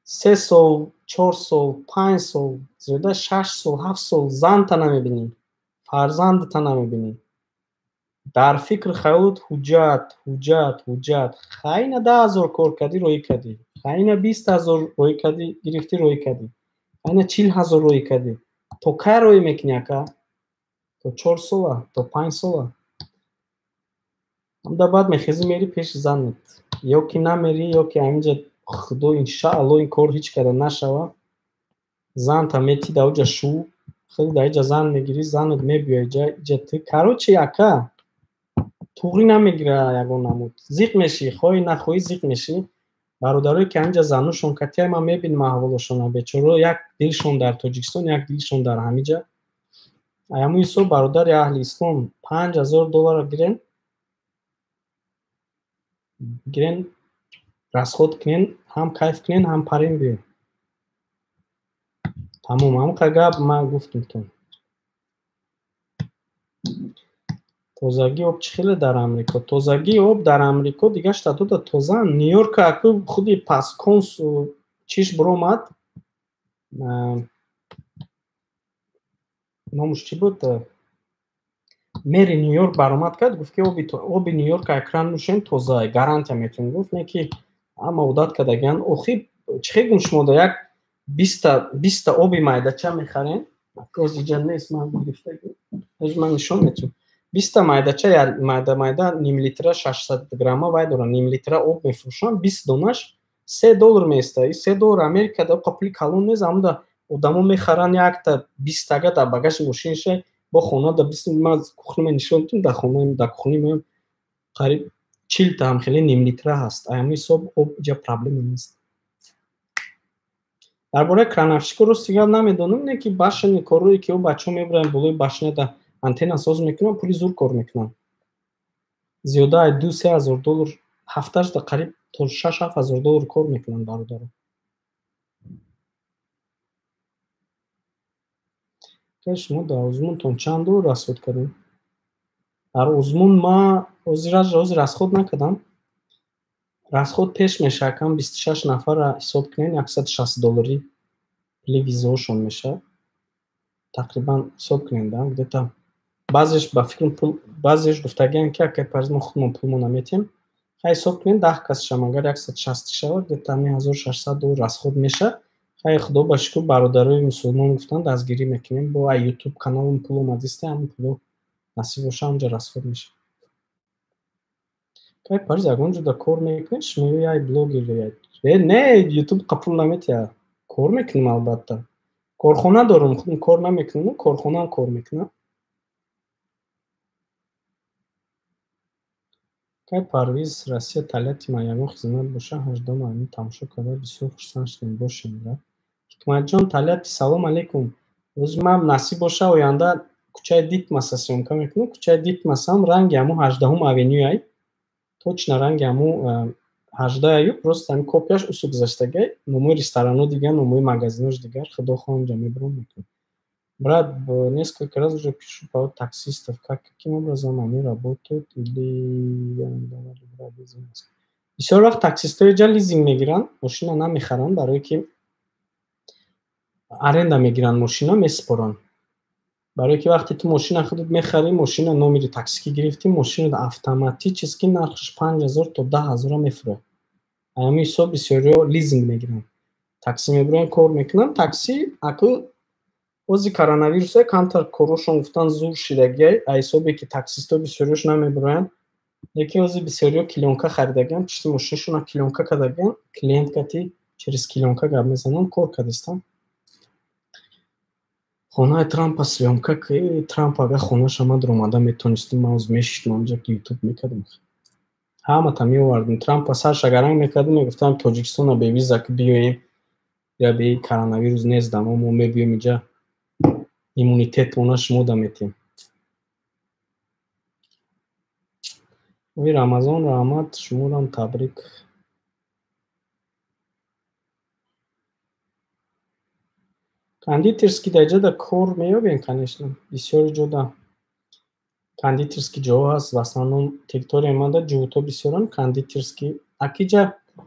3 сол, 4 сол, 5 сол, зиёда 6 сол, 7 сол занта намебинӣ. Фарзандата намебинӣ. Дар фикр хаёлат ҳуҷҷат. Хайна 10,000 кор кардӣ, роӣ кардӣ. Хайна 20,000 роӣ кардӣ, гирифтӣ, роӣ кардӣ. Хайна 40,000 роӣ кардӣ. То кай роӣ мекунӣ ака? То 4 сола? То 5 сола? Ҳамда баъд мехезӣ мери пеши занат. Ё ки намери, ё ки ҳаминҷа худо иншаалло ин кор ҳеҷ када нашава. Занта мети дар оҷа шу, хеле дар иҷа зан мегирӣ, занат мебиёй иҷа ту. Короче ака, туғрӣ намегира ягон намуд. Зиқ мешӣ, хоҳӣ нахоҳӣ зиқ мешӣ. Бародарое ки ҳаминҷа занушон катия, ман мебинам аҳволошона. Бечораҳо як дилшон дар Тоҷикистон, як дилшон дар ҳамиҷа. Ҳамун ҳисоб бародари аҳли ислом $5000 гирен, расход кунен, ҳам кайф кунен, ҳам парен биён. Тамом, ҳамақа гап ман гуфтумтон. Тозагии об чӣ хеле дар Амрико? Тозагии об дар Амрико дигар штатота тозаанд. Нью-Йорк аку худи пас консул чиш биромад. Номуш чӣ буд? Мери Нью-Йорк баромад кард, гуфт ки оби Нью-Йорк акран нӯшем, тоза, гарантия метавонем. Гуфт ки ҳама одат кардагианд. Охи чӣ хеле шумо да як 20 оби майдача мехарен. Роз иҷа нест, ман гирифта, ҳеҷ ман нишон метавонам. 20 майдача майда ним литра 600 грамма вай дора ним литра об мефурӯшанд 20 донаш $3 меиста. $3 Америкада қапли калон нест, амда одамо мехаранд якта 20 тага дар багажи мошинаш бо хона да 20 ман кухни нишонтум дар хонаи дар кухни меам қариб 40 та ҳамхели ним литра ҳаст. Ами ҳисоб об ҷа проблема нест. Дар бораи крановщикро рости гап намедонам, не ки башни корое ки бачаҳо мебаранд болои башнада антенна соз мекунанд, пули зур кор мекунанд. Зиёда ай $2-3,000 ҳафташ да қариб то $6-7,000 кор мекунанд бародаро. ки шумо дар озмунтон чанд доллар расход кардем? дар озмун ма ҳозир расход накардам. расход пеш меша, кам 26 нафара ҳисоб кунед $160 пули визаошон меша. тақрибан ҳисоб кунед, где-то баъзеш ба фикрам пул баъзеш гуфтагиам ки ака парз мо худмон пулмо наметем. хай ҳисоб кунед 10 касшам агар 160 шавад, где-то $1600 расход меша. хай худо ба шукр бародарои мусулмон гуфтанд дастгирӣ мекунем бо ай YouTube каналам пул омадиста, ҳамин пуло насиб боша онҷа расход меша. Кай парз ягон ҷода кор мекунед, шумо ай блогер не YouTube қабул наметия. Кор мекунем албатта. корхона дорам, худам кор намекунам, корхонаам кор мекунам. кай Парвиз Россия талати ман ягон хизмат боша 18 майни тамошо карда бисёр хурсанд шудем. Бошем. Ҳикматҷон талати салом алейкум. Рӯзи ман насиб боша оянда кӯчаи Дитмаса съёмка мекунам. кӯчаи Дитмасам ранги ҳамон 18 авенюяй. Точно ранги ҳамон 18 аю, просто ҳамин копияш усу гузаштагай. Номои ресторанҳо дигар, номои магазинҳош дигар. Худо хоҳ онҷа мебурам мекунам. Брат, несколько раз уже пишу по таксистов, каким образом они работают или бисёр вақт таксистҳо ҷа лизинг мегиранд, мошина намехаранд, барое ки аренда мегиранд, мошина месупоранд. барое ки вақте ту мошина худат мехарӣ, мошина номери таксики гирифтӣ, мошина автоматически нархаш 5000 то 10000 мефурӯяд. ҳамин ҳисоб бисёриҳо лизинг мегиранд. такси мебуранд, кор мекунанд. такси аку ози коронавирусай камтар корошон гуфтан зур шидагиай, ҳисобе ки таксистҳо бисёриҳош намебуранд. лекин ози бисёриҳо клёнка харидагианд, пишти мошинашона клёнка кардагианд, клиенткати через клёнка гап мезананд, кор кардистанд. хонаи Трампа съёмка ки Трамп агар хонаша ман даромада метонистим, ман оз мешитмам ҷа ки YouTube мекардам. ҳамата меовардим. Трампа сарша гаранг мекардим, мегуфтам Тоҷикистона бе виза ки биёем, я бе коронавирус нест дамо, мо мебиём инҷа иммунитетмона шумода метем. ои Рамазон раҳмат, шуморам табрик. кондитерский дар ҷода кор меёбем, конечно. бисёри ҷода кондитерский ҷоҳо ҳаст. в основном территорияи ман дар ҷуғутҳо бисёранд кондитерский. Акиҷа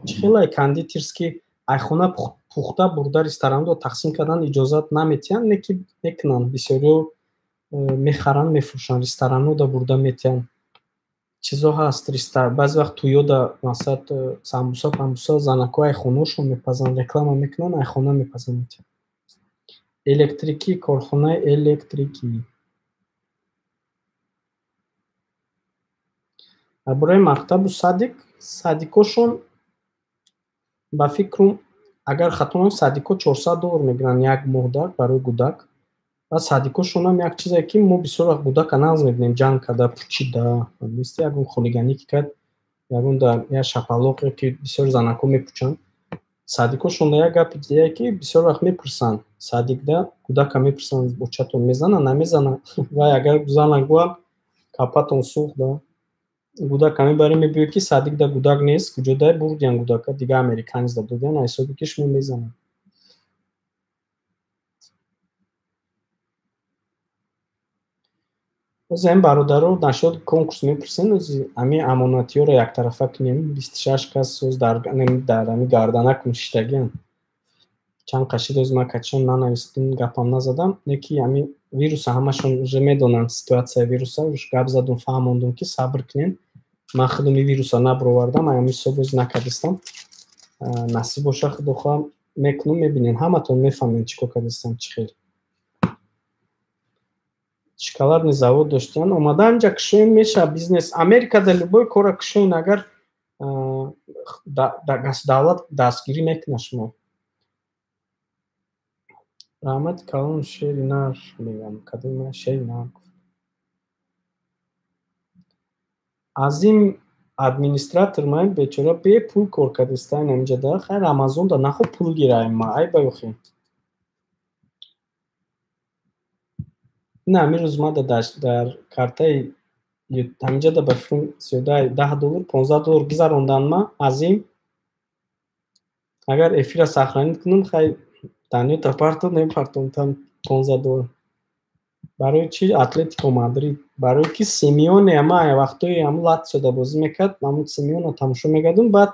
чӣ хелай кондитерский айхона пухта бурда ресторанҳо тақсим кардан иҷозат наметиҳанд, не ки мекунанд. бисёриҳо мехаранд, мефурӯшанд. ресторанҳо да бурда метиҳанд. чизо ҳаст. баъзе вақт туёда масалан самбуса занако айхонаошон мепазанд, реклама мекунанд, айхона мепазанд. электрикӣ, корхонаи электрикӣ. дар бораи мактабу садикошон ба фикрам агар хато накунам садико $400 мегиранд як моҳ барои гудак. ва садикошонам як чизе ки мо бисёр вақт гудака нағз мебинем, ҷанг карда, пучида, мисли ягон хулиганӣ ки кард, ягон дар як шапалоқе ки бисёр занако мепучанд. садикошонда як гапи дигае ки бисёр вақт мепурсанд. садикда гудака мепурсанд, бочатон мезананд, намезананд. вай агар занак гӯяд капатон сӯхт, гудака мебарӣ мебиёӣ ки садикда гудак нест, куҷода бурдиян гудака, дига американизда додиян, ҳисоби ки шумо мезананд. ози ҳамин бародаро нашоди конкурс мепурсем, ози ҳамин амонатиёро яктарафа кунем. 26 кас оз дар ҳамин гарданак нишитагианд. чанд қашид ози ман качидам, нанавистим, гапам назадам. не ки ҳамин вируса ҳамашон уже медонанд ситуатсияи вируса, гап задум, фаҳмондум ки сабр кунем. ман худам ин вируса набаровардам, ҳамин ҳисоб ози накардистам. насиб боша худо хоҳам мекунам, мебинем, ҳаматон мефаҳмем чӣ кор кардистам, чӣ хел. шоколадный завод доштанд. Омадан инҷа кушоем меша бизнес. Америкада любой кора кушоен, агар давлат дастгирӣ мекунад шумо. Раҳмати калон шери нар мегам. Кадома шери нар. Азим администратор ман бечора бепул кор кардистан инҷа да. Хайр Амазон да нахо пул гираем ма. Ай байохи. На мирӯз мада дар картаи ҳаминҷа да ба фикрм зиёдаи $10, $15 гузарондан ма азим. Агар эфира сохранить кунам, хай Даниёта партон мепартонтам $15. Барои чи? Атлетико Мадрид. Барои ки Симеоне ама вақтои ҳамун Латсиода бозӣ мекард, ҳамун Симеона тамошо мекардум. Баъд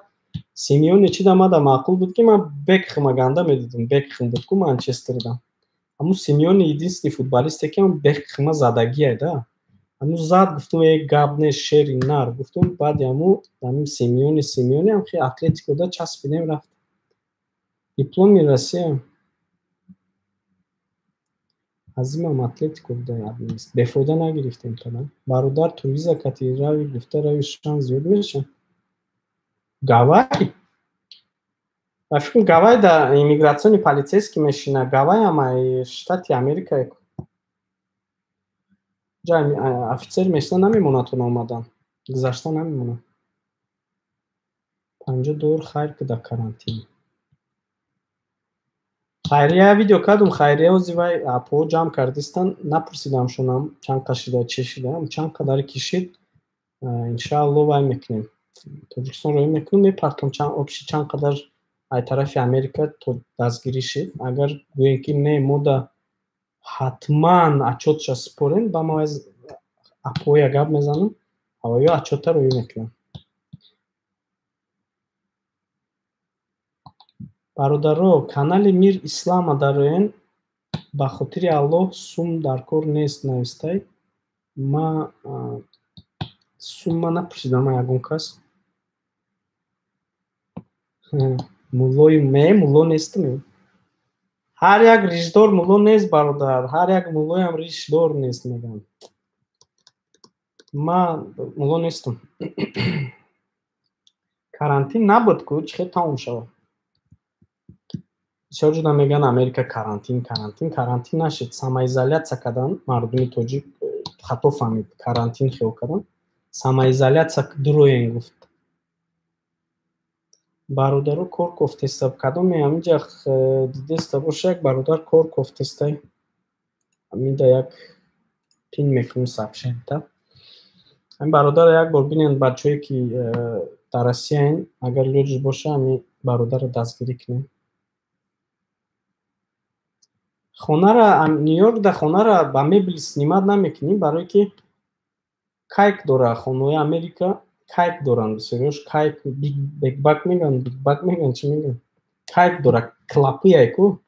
Симеоне чи да мада маъқул буд ки ман Бекхэма ганда медидум. Бекхэм буд ку Манчестерда. Ҳамун Симеоне единственный футболисте ки Бекхэма задагие да. Ҳамун зад гуфтум гап нест, шери нар гуфтум. Баъд ҳамун Симеоне ҳам хе Атлетикода часпидем рафт. Дипломи Россия. Азимам Атлетико буда админист. Бефоида нагирифтем тада. Бародар турвиза кати рави гуфта рави шан зиёд меша. Гавай? Ба фикр Гавай да иммигратсиони полицейский мешина. Гавай ама штати Америка. Ҷа офисер мешина намемонад он омадан. Гузашта намемонад. $50 хайр куда карантин. Хайрия видео кардум, хайрия озивай апо ҷамъ кардистан, напурсидам шунам чанд кашида чи шида, чанд қадари кишид, иншаалло вай мекунем. Тоҷикистон роҳӣ мекунем, мепартом обши чанд қадар ай тарафи Америка то дастгирӣ шид. Агар гӯем ки не мода ҳатман отчётша супорем, ба ма апоя гап мезанам, ҳавоё отчёта роҳӣ мекунам. Бародаро, канали Мир Ислама дароен ба хотири Аллоҳ сум дар кор нест навистай. Ма сум напурсидам ягон кас. Мулло нестим. Ҳар як ришдор мулло нест бародар. Ҳар як муллоям ришдор нест мегам. Ма мулло нестам. Карантин набуд ку чӣ хел тамом шавад? Бисёр ҷода меган Америка карантин нашид. Самоизоляция кардан мардуми тоҷик хато фаҳмид. Карантин хел кардан. Самоизоляция дуроен гуфт. Бародаро кор кофтеста кадоме ҳаминҷа дидеста боша як бародар кор кофтестай. Ҳаминда як пин мекунем сообщенита. Ҳамин бародар як бор бинен бачае ки дар Россияен, агар илоҷиш боша ҳамин бародарро дастгирӣ кунем. Хонара Нью-Йорк да хонара ба мебел снимат намекунем, барое ки кайк дора хонаҳои Америка, кайк доранд бисёрёш, кайк бигбак меган чӣ меган? Кайк дора, клапияй ку.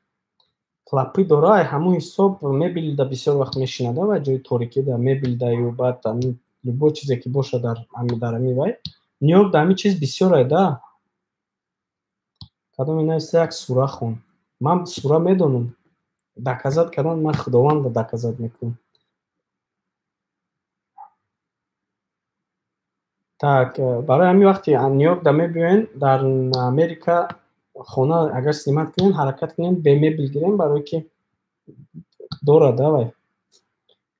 Клапи дора, ҳамун ҳисоб мебели да бисёр вақт мешинада ва ҷои торикӣ да мебели да ё баъд ҳамин любой чизе ки боша дар ҳамин вай. Нью-Йорк да ҳамин чиз бисёрай да. Кадоме нависта як сура хон. Ман сура медонам. Доказат кардан ман худованда доказат мекунам. Так, барои ҳамин вақти Нью-Йорк да мебиёен, дар Америка хона агар снимат кунем, ҳаракат кунем, бе мебел гирем, барое ки дора да вай.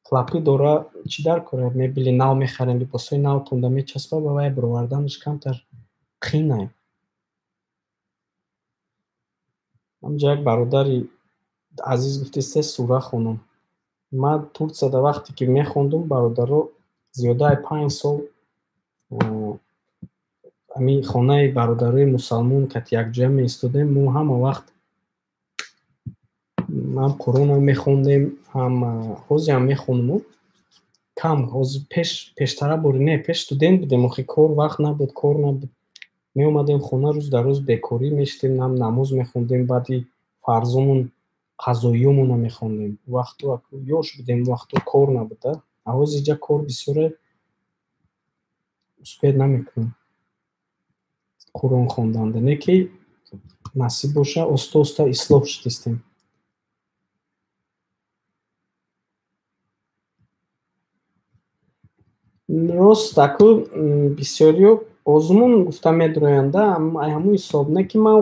Клапи дора, чӣ дар кора? Мебели нав мехарем, либосҳои навтон да мечаспа, ба вай бароварданаш камтар қиинай. Ҳамҷа як бародари азиз гуфтеста сура хонам. Ман Турцияда вақте ки мехондум, бародаро зиёдаи 5 сол ҳамин хонаи бародарои мусалмон кати якҷоя меистодем. Мо ҳама вақт ҳам Қуръонам мехондем, ҳам ҳозирам мехонум. Кам ҳозир пештара бори не, пеш студент будем, охи кор вақт набуд, кор набуд. Меомадем хона рӯз дар рӯз бекорӣ мешидем, ҳам намоз мехондем, баъди фарзумон қазоиёмона мехондем. Вақту ёш будем, вақту кор набуда. Ҳозир ҷа кор бисёре успед намекунем. Қуръон хонданда. Не ки насиб боша, оста ислоҳ шидистем. рост аку бисёриё озмун гуфта медроянд ай ҳамун ҳисоб не ки ман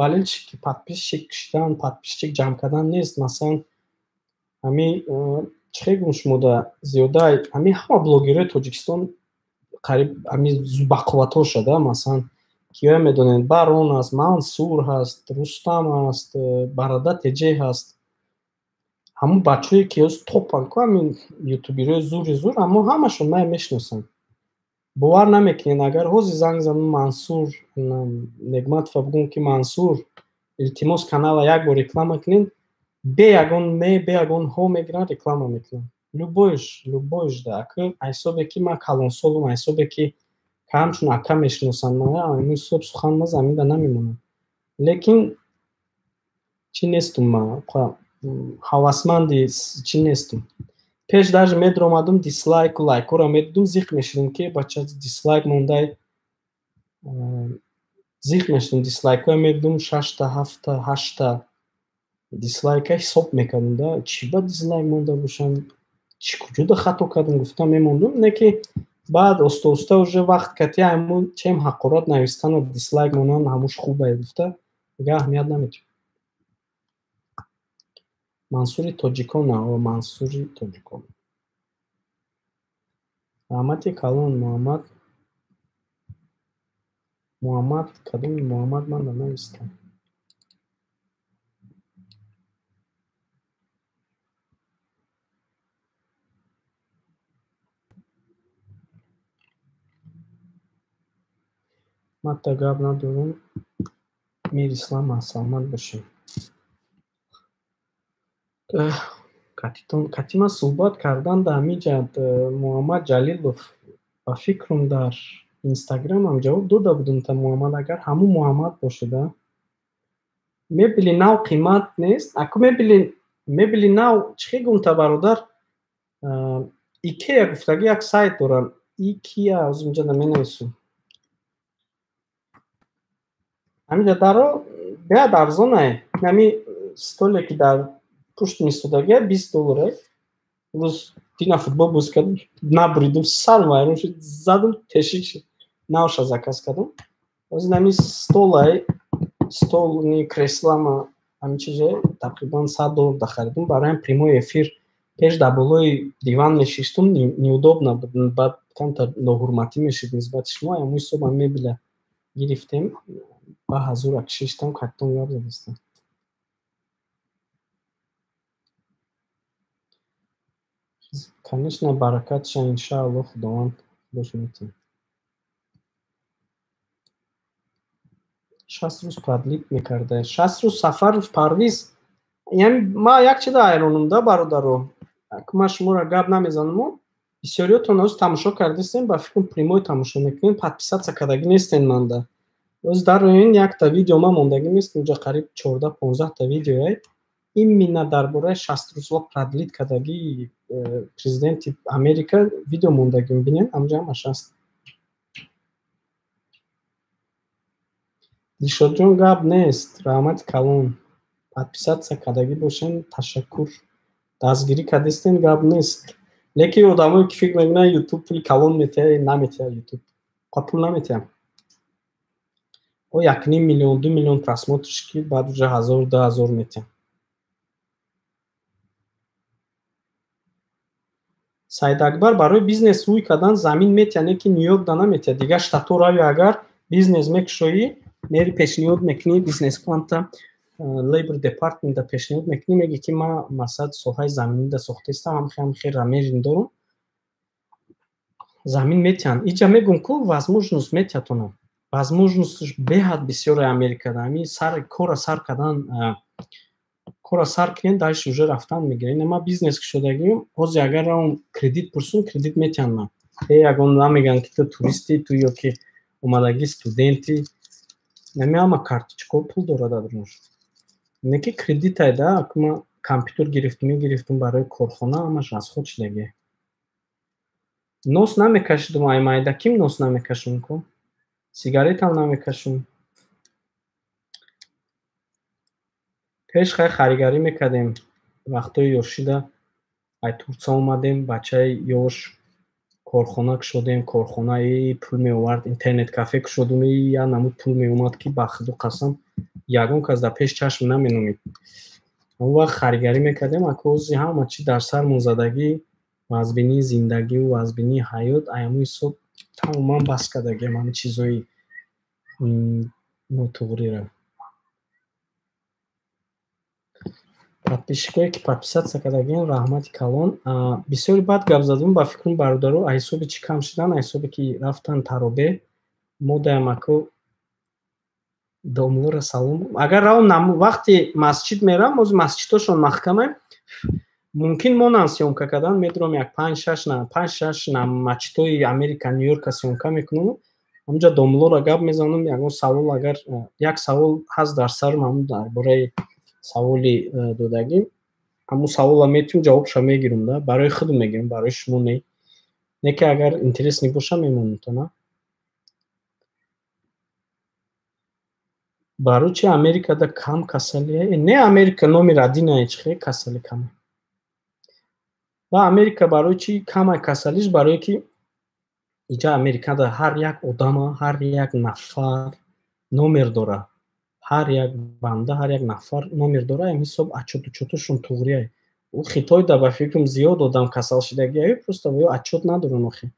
балички подписчик кшидан подписчик ҷамъ кардан нест. Масалан ҳамин чихе гумшумода зиёда ҳамин ҳама блогерҳои Тоҷикистон қариб ҳамин бақувватҳо шуда. Масалан киё медонед, Барон аст, Мансур ҳаст, Рустам аст, Барада Теҷе ҳаст. ҳамун бачаҳое ки ҳоз топанд ку ҳамин ютуберҳои зури зур, аммо ҳамашон ман мешиносам. бовар намекунед агар ҳозир занг занам Мансур Нигматова бигӯм ки Мансур илтимос канала як бор реклама кунед, бе ягон бе ягон ҳо мегиранд реклама мекунанд. Любойш да ака ҳисобе ки ман калонсолум, ҳисобе ки ҳамчун ака мешиносанд мана, ҳамин ҳисоб сухан ман замида намемонам. Лекин чӣ нестум, ман ҳавасманди чӣ нестум. Пеш даже медромадум дислайку лайкҳоро медидум, зиқ мешидум ки бача дислайк мондай, зиқ мешидум дислайкҳоро медидум 6 та 7 та 8 та дислайка ҳисоб мекардам да, чӣ ба дислайк монда бошам, чӣ куҷода хато кардам гуфта мемондум. Не ки баъд оста уже вақт кати ҳамун чем ҳақорат навистану дислайк монанд ҳамуш хубае гуфта дига аҳамият наметиҳам. Мансури Тоҷикон Мансури Тоҷикон. Раҳмати калон Муҳаммад кадоми Муҳаммад ман навистам. Матта гап надорум. Мир ислам саломат бошед. Катима суҳбат кардан дар ҳаминҷаҳат Муҳаммад Ҷалилов ба фикрам дар инстаграмам ҷавоб дода будум та Муҳаммад агар ҳамун Муҳаммад бошада мебели нав қимат нест. Аку мебели нав чӣ гумта бародар Икеа гуфтаги як сайт доранд. Икеа ҳозир инҷода менависум. ҳаминҷа даро беҳад арзонае. Ҳамин столе ки дар пушти истодагия $20. Рӯз дина футбол бозӣ кардам, набуридум, сарм вайрон шуд, задум тешик шуд, навша заказ кардам. Ҳозир ҳамин столни креслама ҳамин чизое тақрибан $100 харидум. Барои прямой эфир пеш дар болои диван мешиштум, неудобно буд, баъд камтар ноҳурматӣ мешуд нисбати шумо. ҳамун ҳисобам мебила гирифтем, ба ҳазура кишиштам, каттон гап задистам. Конечно, баракатша иншааллоҳ худованд бош метавонад. 60 рӯз продлит мекарда. 60 рӯз сафар парвиз. Яъни ман як чида ҳайронум да бародаро. Ман шуморо гап намезанам. Бисёриётон ҳозир тамошо кардастем, ба фикрам прямой тамошо мекунед, подписатсия кардагӣ нестен манда. Ҳозир дар роин якта видео ман мондагӣ нест, инҷа қариб 14-15 та видеое. Именно дар бораи 60 рӯзҳо продлит кардагии президенти Америка видео мондагӣ мебинем, ҳамҷа ҳамаш ҳаст. Дилшодҷон гап нест, раҳмати калон. Подписатсия кардагӣ бошен, ташаккур. Дастгирӣ кардастен, гап нест. Лекин одамое ки фикр мекунанд ютуб пули калон метиҳад, наметиҳад ютуб. Пул наметиҳам. 1,5 миллион, 2 миллион просмотрш ки баъд уже 1000-2000 метиҳам. Саидакбар барои бизнес рӯй кардан замин метиҳад, не ки Нью-Йорк да наметиҳад. Дига штатҳо равӣ, агар бизнес мекушоӣ, мери пешниҳод мекунӣ, бизнеспланта Labor Department да пешниҳод мекунӣ, мегӣ ки ман масалан соҳаи заминӣ да сохтаистам, ҳамхел рамежин дорум. Замин метиҳанд. Инҷа мегӯм ку возможност метиҳатонам. Возможностш беҳад бисёре Америкада. Ҳамин сар кора сар кардан, кора сар кунед, дальше уже рафтан мегирад. Ина ман бизнес кушодагиам, ҳозир агар равам кредит пурсум, кредит метиҳанд ман. Ягон намегӯянд ки ту туристӣ, ту ё ки омадагӣ студентӣ. Ҳамин ҳама карточка пул дорад адрош. Не ки кредитае да, ман компютер гирифтум барои корхона, ҳамаш аз худ шудагие. Нос намекашидум аймайда, ким нос намекашум ку? Сигаретам намекашум. Пеш хай харигарӣ мекардем. Вақтҳои ёшида ай Турция омадем, бачаи ёш корхона кушодем, корхонаи пул меовард, интернет кафе кушодум, я намуд пул меомад ки ба худу қасам ягон кас дар пеш чашм наменомид. Он вақт харигарӣ мекардем, акози ҳама чи дар сармон задагӣ, вазбинии зиндагиву вазбинии ҳаёт аяму ҳисоб тамоман бас кардагиам ҳамин чизҳои нотуғриро. подписчикое ки подписатсия кардагиен раҳмати калон. Бисёри бад гап задум ба фикрам бародаро ҳисоби чӣ кам шидан, ҳисоби ки рафтан таробе модаям ако домлора салом. Агар равон вақти масҷид мерам, ози масҷидҳошон маҳкамаем, мумкин монан сёмка кардан, медурам як 5-6 масҷидҳои Америка, Нью-Йорка сёмка мекунам. ҳамҷа домлора гап мезанам, ягон савол агар як савол ҳаст дар сарам, ҳамун дар бораи саволи додагӣ, ҳамун савола метавонам ҷавобшо мегирам да, барои худам мегирам, барои шумо не. Не ки агар интересный боша мемонам то на. барои чи Америкада кам касали? Не Америка номер 1 чи хеле касали кам. Ва Америка барои чи кама касалиш, барои ки инҷа Америкада ҳар як одама, ҳар як нафар номер дора. ҳар як банда, ҳар як нафар номер дора, ҳам ҳисоб отчётушон туғрия. У Хитойда ба фикрам зиёд одам касал шидагия, просто отчёт надоран охир.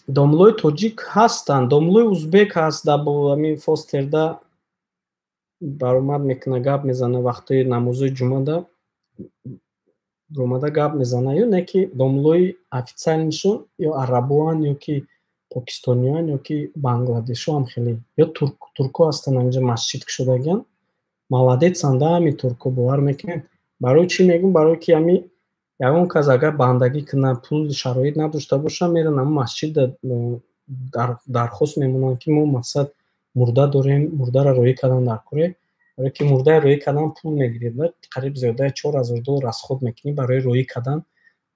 домлои тоҷик ҳастанд, домлои узбек ҳаст, дар ҳамин Фостерда баромад мекуна, гап мезана вақтои намозои ҷумъада, омада гап мезана, ё не ки домлои официалнишон ё арабоан, ё ки покистониён, ё ки бангладешо ҳам хеле, ё турко ҳастанд ҳаминҷа масҷид кушодагиан. Маладецанд ҳамин турко, бовар мекунед. Барои чӣ мегӯм? Барои ки ҳамин ягон кас агар бандагӣ кунад, пул шароит надошта боша, меран ҳамин масҷида дархост мемонанд ки мо мақсад мурда дорем, мурдара роӣ кардан дар коре. барои ки мурдаи роӣ кардан пул мегиред, қариб зиёдаи $4000 расход мекунӣ барои роӣ кардан.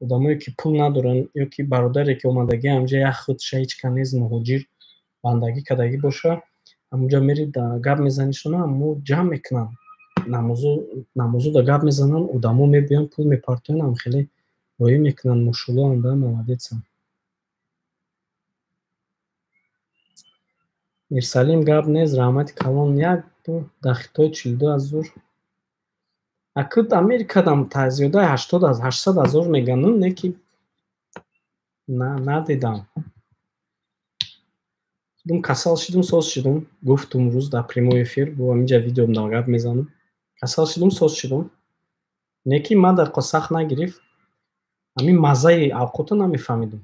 одамое ки пул надоранд, ё ки бародаре ки омадагӣ ҳамҷа як худша ҳеч канез муҳоҷир бандагӣ кардагӣ боша, ҳамунҷа мерид гап мезанишона, ҳамаҳо ҷамъ мекунанд, намозода гап мезананд, одамо мебиёнд, пул мепартоянд, ҳам хеле роӣ мекунанд. Мошоаллоҳ, анда маладецанд. Мирсалим гап нест, раҳмати калон, як дахитои $42,000. акид Америкадам зиёдаи $800,000 меганам, не ки надидам. Дум касал шидум, соз шидум, гуфтум рӯз дар прямой эфир, бо ҳаминҷа видеом дар гап мезанам. Касал шидум, соз шидум. Не ки мадақо сахт нагирифт. ҳамин маззаи авқота намефаҳмидум.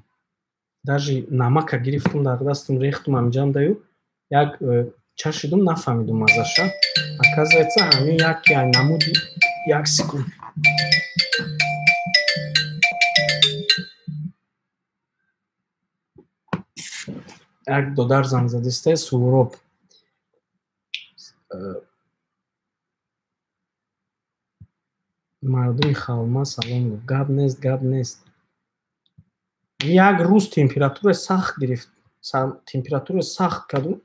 даже намака гирифтум, дар дастам рехтум ҳамҷамдаю, як чашидум, нафаҳмидум маззаша. Оказывается, ҳамин яки намуди як секунд. як додар занг задисте, Сувороб. мардуми халма салом гуфт. Гап нест. як рӯз температура сахт гирифт. Температура сахт кардум.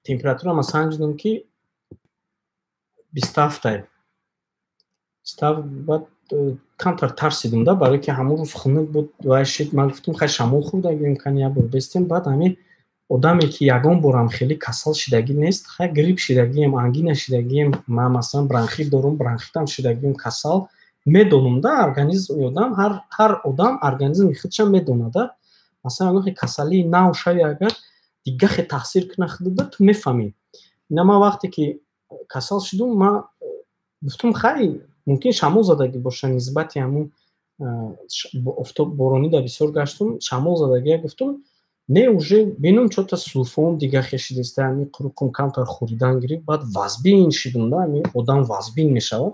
Температурама санҷидам ки 27. Баъд камтар тарсидам да, барои ки ҳамон рӯз хунук буд. Вай шид, ман гуфтам хай шамол хӯрдагием кани як бор бестем. Баъд ҳамин одаме ки ягон борам хеле касал шидагӣ нест, хай грипп шидагием, ангина шидагием, ман масалан бронхит дорам, бронхитам шидагием, касал медонам да, организми одам, ҳар одам организми худша медонад да. Масалан ягон касалии нав шави агар дигахе таъсир куна худуда, ту мефаҳмӣ. ина ман вақте ки касал шидум, ман гуфтам хай мумкин шамол задагӣ боша, нисбати ҳамун офтоб боронида бисёр гаштум, шамол задагӣ. Гуфтам не, уже бинум чота сулфон дигахе шидиста, ҳамин қуруқум камтар хӯридан гирифт, баъд вазбин шидум да, ҳамин одам вазбин мешавад.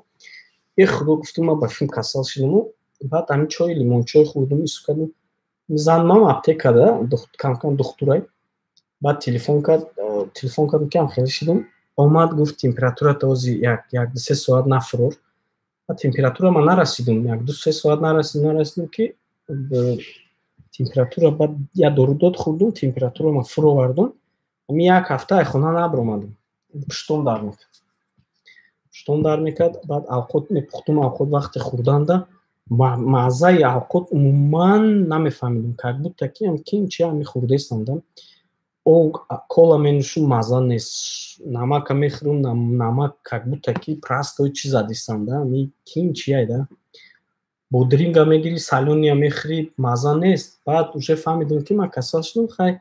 худо, гуфтам ман ба филм касал шидаму. Баъд ҳамин чои лимончой хӯрдум, исукадум. Занмам аптекада, кам духтурай. баъд телефон кардам ки хеле шидам. омад гуфт температурата ози 1-2 соат нафурор. баъд температурама нарасидум, 1-2 соат нарасидум ки температура, баъд я дорудод хӯрдум, температурама фуровардум. ҳамин як ҳафта аз хона набаромадам. пуштом дар мекард. баъд авқот мепухтум, авқот вақти хӯрданда маъзаи авқот умуман намефаҳмидем, как будто ки ки чи ҳами хӯрдаистам да. Кола менӯшум мазза нест, намака мехӯрум, намак как будто ки прастои чиз задистам да, ами кин чияй да. Бодринга мегирӣ, салёния мехӯрӣ, мазза нест. Баъд уже фаҳмидем ки ман касал шудам, хай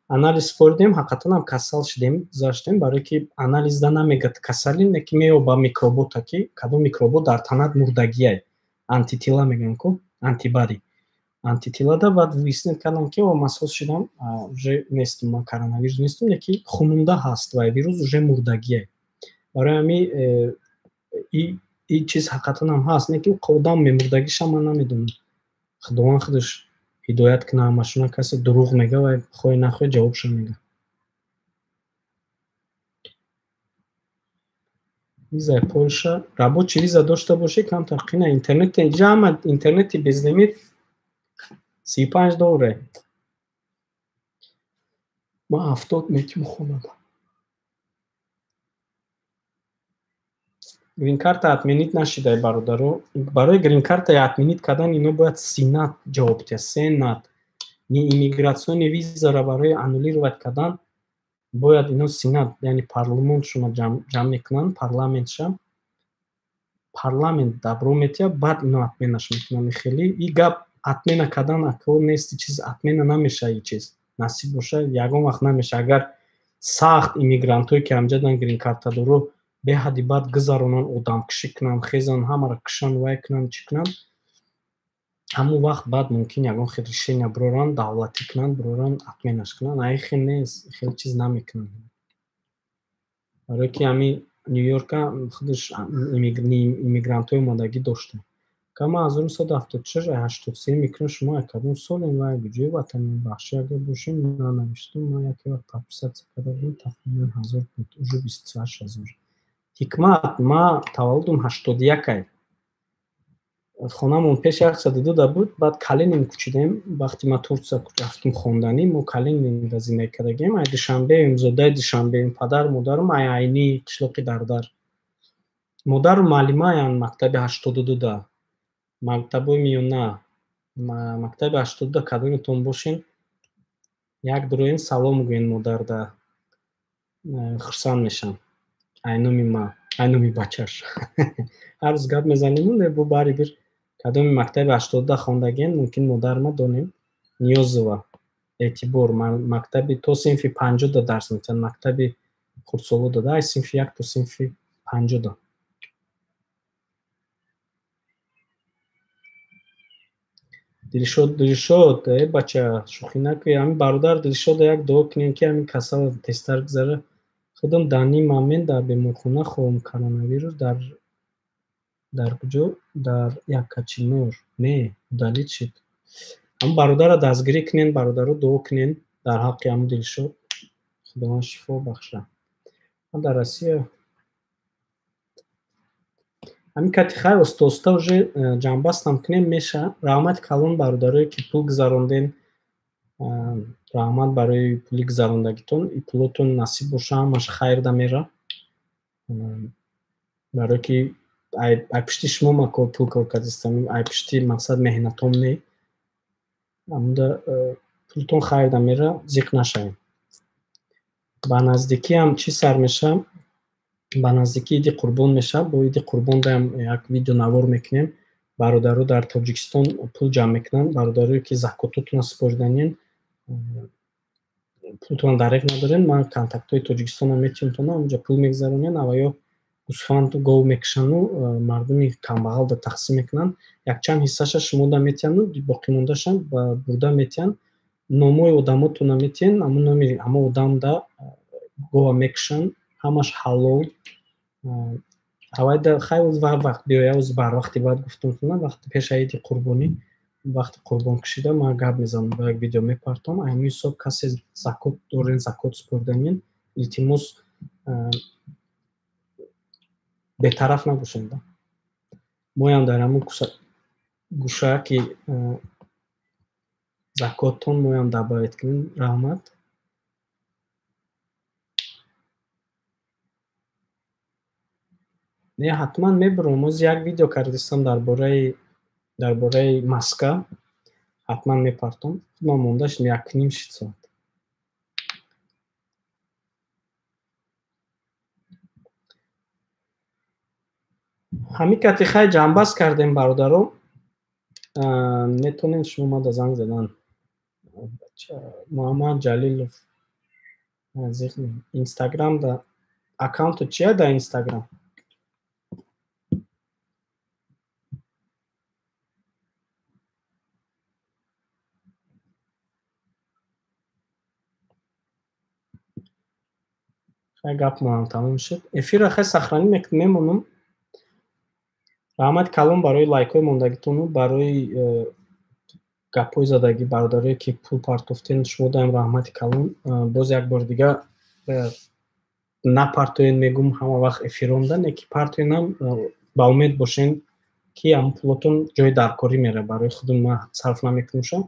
анализ споридем, ҳақиқатан ҳам касал шудем, гузаштем, барое ки анализда намегӯяд касалӣ не ки меёба микробота ки кадом микробот дар танат мурдагияй. Антитила мегӯям ку, антибади. Антитилада баъд виснет кардам ки маҳсус шудам, уже нестум, ман коронавирус нестум, не ки хунанда ҳаст ва вирус уже мурдагияй. Барои ҳамин ин чиз ҳақиқатан ҳам ҳаст, не ки одам мемурдагиша ман намедонам. Худованд худаш ҳидоят кина ҳамашона, касе дурӯғ мегӯяд ва хоҳе нахоҳе ҷавобшо мегӯяд. Визаи Полша, рабочий виза дошта бошӣ камтар қина. Интернет инҷа ҳама интернети безлимит $35. Ман 70 метавонам хонам. Грин-карта отменит нашидай бародаро. Барои грин-картаи отменит кардан ино бояд Сенат ҷавоб диҳад. Сенат. Иммигратсиони визаро барои аннулировать кардан бояд ино Сенат, яъни парлумоншона ҷамъ мекунанд, парламентша. Парламент дабро метиҳад, баъд ино отменаш мекунанд. Хеле ин гап отмена кардан кор нест, чиз отмена намеша, ин чиз. Насиб боша, ягон вақт намеша. Агар сахт иммигрантое ки ҳамҷадан грин-картадоро беҳади бад гузаронанд, одамкушӣ кунанд, хезанд, ҳамаро кушанд, вай кунанд, чӣ кунанд, ҳамон вақт баъд мумкин ягон хел решения бироранд, давлатӣ кунанд, бироранд, отменаш кунанд. А ин хел нест, хел чиз намекунанд. Барое ки ҳамин Нью-Йорка худаш иммигрантҳои омадагӣ дошта. Ка ман 1974-83 мекунам, шумо кадом солем ва куҷои ватанем, бахшӣ агар бошем, нанавиштум. Ман яке вақт подписатсия карда будам, тахминан 1000 буд, уже 28000. Ҳикмат, ман таваллудум 81-ай. Хонамон пеши 102 буд, баъд Калинин кӯчидем. Вақти ман Турция рафтум хонданӣ, мо Калининда зиндагӣ кардагем. Ай Душанбеем, зодаи Душанбеем, падару модарум Айайнӣ, қишлоқи Дардар. Модару муаллимаянд мактаби 82-да. Мактаби миёна, мактаби 82-да кадометон бошен, як дуроен салом гӯен модарда. Хурсанд мешавам. Айноми ман, айноми бачаш. Ҳар рӯз гап мезанему, лебу барибир кадоми мактаби 82-да хондагиен, мумкин модарма донем. Ниёзова, Эътибор, мактаби то синфи 50-да дарс метиҳад, мактаби хурдсолода да, ай синфи 1 то синфи 50-да. Дилшод, бача, шӯхӣ накунед. Ҳамин бародар Дилшода як дуо кунем ки ҳамин касал тезтар гузара. Худам Дани Мамед дар беморхона хоҳам коронавирус дар куҷо? Дар Якачинор. Не, удалит шуд. Ҳамин бародарро дастгирӣ кунен, бародаро дуо кунен дар ҳаққи ҳамин Дилшод. Худованд шифо бахша. Ман дар Россия ҳамин кати хай оста уже ҷамъбастам кунем меша. Раҳмати калон бародарое ки пул гузаронден, раҳмат барои пули гузарондагитон. Пулотон насиб боша, ҳамаш хайрда мера. Барое ки ай пишти шумо ман пул кор кардистам, ай пишти мақсад меҳнатом не. Амуда пултон хайрда мера, зиқ нашавем. Ба наздикиам чӣ сар меша? Ба наздикӣ Иди Қурбон мешавад. Бо Иди Қурбондаам як видеонавор мекунем. Бародаро дар Тоҷикистон пул ҷамъ мекунанд. Бародарое ки закототона спориданиян, пултона дариқ надорен, ман контактҳои Тоҷикистонам метиҳонам, онҷа пул мегузаронанд, ава ё гӯсфанду гов мекушанду мардуми камбағалда тақсим мекунанд. Якчанд ҳиссаша шумода метиҳанду боқимондашам бурда метиҳанд. Номои одамотона метиҳен, ҳамун номи ҳама одамда гова мекушанд. Ҳамаш ҳалол. Авайда хай оз вақт биёя, оз барвақти баъд гуфтум кунам, вақти пеша Иди Қурбонӣ, вақти қурбон кушида ман гап мезанам, ба як видео мепартам. Ҳамин ҳисоб касе закот дорен, закот спориданиян, илтимос бетараф набошед. Моям дар ҳамун гӯша ки закотон моям дабавет кунед, раҳмат. Не, ҳатман мебурам. Оз як видео кардистам дар бораи дар бораи маска ҳатман мепартом. Ман мондаш 1.5 соат. ҳамин кати хай ҷамъбаст кардем бародаро. метонем шумо мада занг задан. Муҳаммад Ҷалилов Инстаграм да аккаунту чия да Инстаграм? хай гап муам тамом шуд. Эфирро хай сахранӣ мемонам. раҳмати калон барои лайкҳои мондагитону барои гапҳои задагӣ бародарое ки пул партофтен шумо даем раҳмати калон. Боз як бор дига напартоен мегум ҳама вақт эфиронда, не ки партоенам ба умед бошен ки ҳам пулотон ҷои даркорӣ мере барои худум ма сарф намекунушам.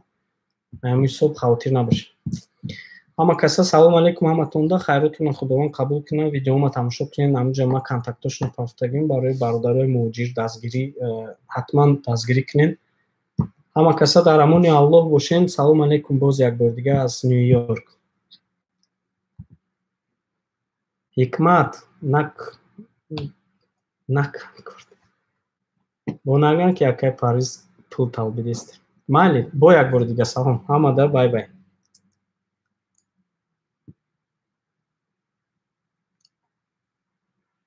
ҳамин ҳисоб хавотир набошед. ҳама каса салом алейкум ҳаматонда, хайротуна худованд қабул кунад. Видеома тамошо кунед. Ҳаминҷа ма контактошно пафтагим барои бародарои муҳоҷир дастгирӣ ҳатман дастгирӣ кунед. ҳама каса дар амони Аллоҳ бошен. Салом алейкум боз як бор дига аз Нью-Йорк. ҳикмат нак бо наган ки якай Париз пул талбидист. Майли бо як бор дига салом. Ҳамада бай бай.